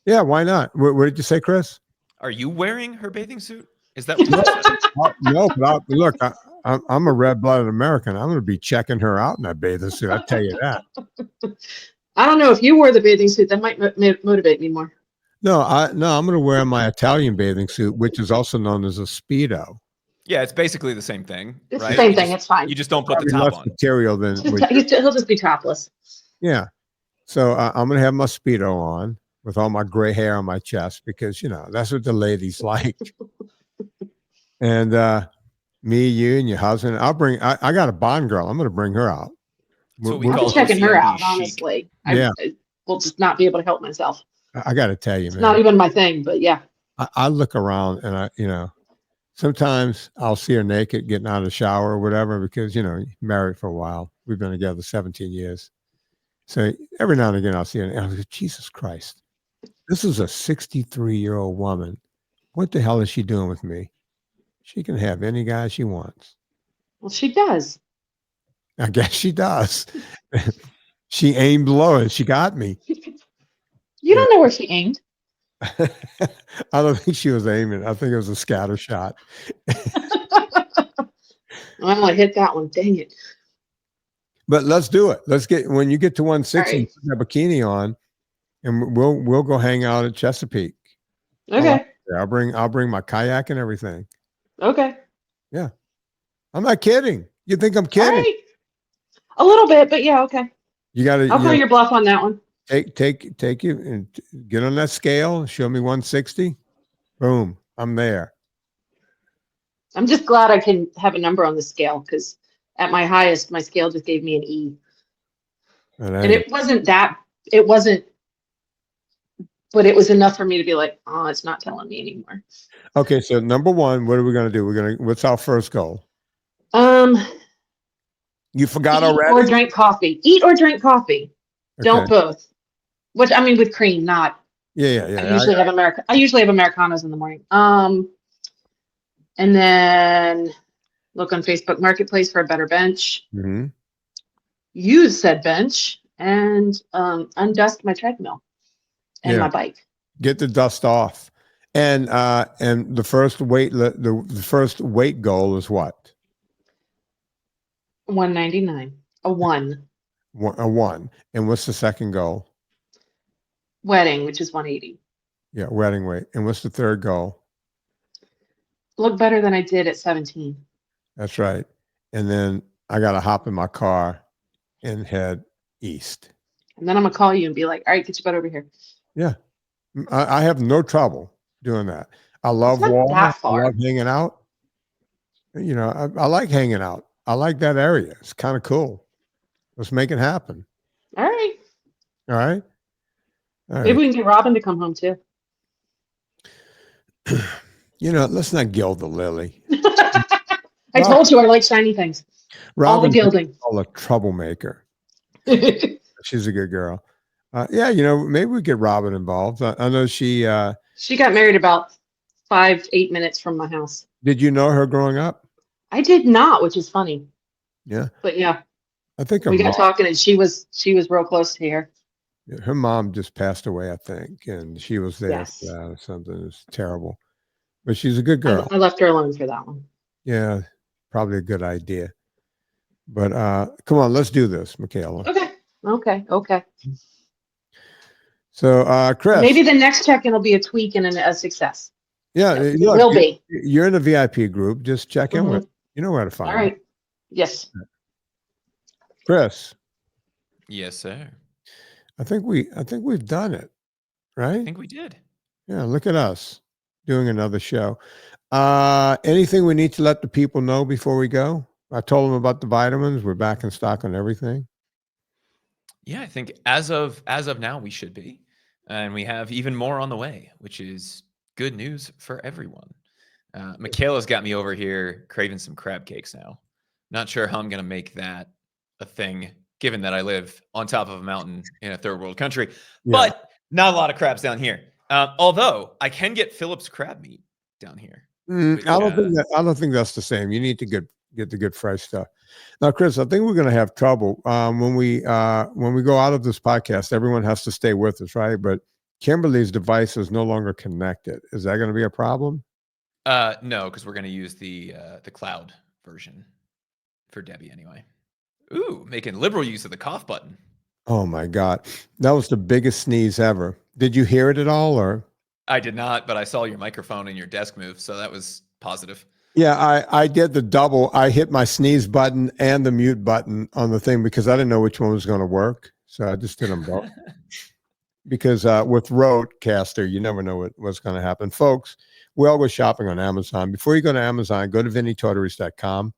Yeah, why not? What did you say, Chris? Are you wearing her bathing suit? Is that what you said? No, but look, I'm a red-blooded American. I'm going to be checking her out in that bathing suit. I tell you that. I don't know if you wore the bathing suit, that might motivate me more. No, I'm going to wear my Italian bathing suit, which is also known as a Speedo. Yeah, it's basically the same thing. It's right? the same You thing. just- It's fine. You just don't put the Probably top less on. material than He'll just be topless. yeah. So I'm going to have my Speedo on with all my gray hair on my chest because, you know, that's what the ladies like. And me, you, and your husband, I got a Bond girl. I'm going to bring her out. That's what we I'm call checking her OCMD out, chic. honestly. Yeah. I will just not be able to help myself. I got to tell you, It's man. not even my thing, but yeah. I look around and sometimes I'll see her naked getting out of the shower or whatever because, married for a while. We've been together 17 years. So every now and again I'll see her and I go, Jesus Christ, this is a 63-year-old woman. What the hell is she doing with me? She can have any guy she wants. Well, she does. I guess she does. She aimed low and she got me. You don't know where she aimed. I don't think she was aiming. I think it was a scatter shot. Well, I hit that one. Dang it. But let's do it. When you get to 160, All right. put that bikini on, and we'll go hang out at Chesapeake. Okay. I'll bring my kayak and everything. Okay. I'm not kidding. You think I'm All kidding? right. A little bit, but yeah, okay. You got to I'll call your bluff on that one. take you and get on that scale. Show me 160. Boom, I'm there. I'm just glad I can have a number on the scale because at my highest, my scale just gave me an E. And it wasn't, but it was enough for me to be like, oh, it's not telling me anymore. Okay, so number one, what are we going to do? What's our first goal? You forgot Eat already? or drink coffee. Eat or drink coffee. Don't both. Which I mean, with cream, not. Yeah. I usually have Americanos in the morning. And then look on Facebook Marketplace for a better bench. Mm-hmm. Use said bench and undust my treadmill and my bike. Get the dust off. And the first weight goal is what? 199. A 1. A 1. And what's the second goal? Wedding, which is 180. Yeah, wedding weight. And what's the third goal? Look better than I did at 17. That's right. And then I got to hop in my car and head east. And then I'm going to call you and be like, all right, get your butt over here. Yeah. I have no trouble doing that. I love walking. I love hanging out. I like hanging out. I like that area. It's kind of cool. Let's make it happen. All right. All right. Maybe we can get Robin to come home too. Let's not gild the lily. I told you I like shiny things. All the gilding. A troublemaker. She's a good girl. Maybe we get Robin involved. I know she got married about 5-8 minutes from my house. Did you know her growing up? I did not, which is funny. Yeah. But yeah. I think we got talking and she was real close to here. Her mom just passed away, I think, and she was there Yes. for that or something. It was terrible. But she's a good girl. I left her alone for that one. Yeah, probably a good idea. But come on, let's do this, Michaela. Okay. So, Chris. Maybe the next check-in will be a tweak and a success. Yeah, It look, will be. you're in the VIP group. Just check in with. You know where to find. All right. Yes. Chris. Yes, sir. I think we've done it, right? I think we did. Yeah, look at us doing another show. Anything we need to let the people know before we go? I told them about the vitamins. We're back in stock on everything. Yeah, I think as of now we should be, and we have even more on the way, which is good news for everyone. Michaela's got me over here craving some crab cakes now. Not sure how I'm going to make that a thing, given that I live on top of a mountain in a third world country, but not a lot of crabs down here. Although I can get Phillips crab meat down here. Which, I don't think that's the same. You need to get the good fresh stuff. Now, Chris, I think we're going to have trouble when we go out of this podcast. Everyone has to stay with us, right? But Kimberly's device is no longer connected. Is that going to be a problem? No, because we're going to use the cloud version for Debbie anyway. Ooh, making liberal use of the cough button. Oh my God, that was the biggest sneeze ever. Did you hear it at all, or? I did not, but I saw your microphone and your desk move, so that was positive. Yeah, I did the double. I hit my sneeze button and the mute button on the thing because I didn't know which one was going to work, so I just did them both. Because with Roadcaster, you never know what's going to happen, folks. We all go shopping on Amazon. Before you go to Amazon, go to VinnieTortorich.com,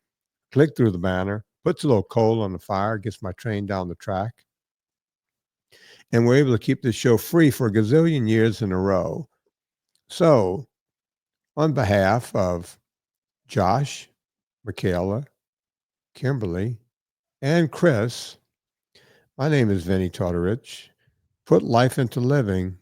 click through the banner, puts a little coal on the fire, gets my train down the track. And we're able to keep this show free for a gazillion years in a row. So, on behalf of Josh, Michaela, Kimberly, and Chris, my name is Vinnie Tortorich. Put life into living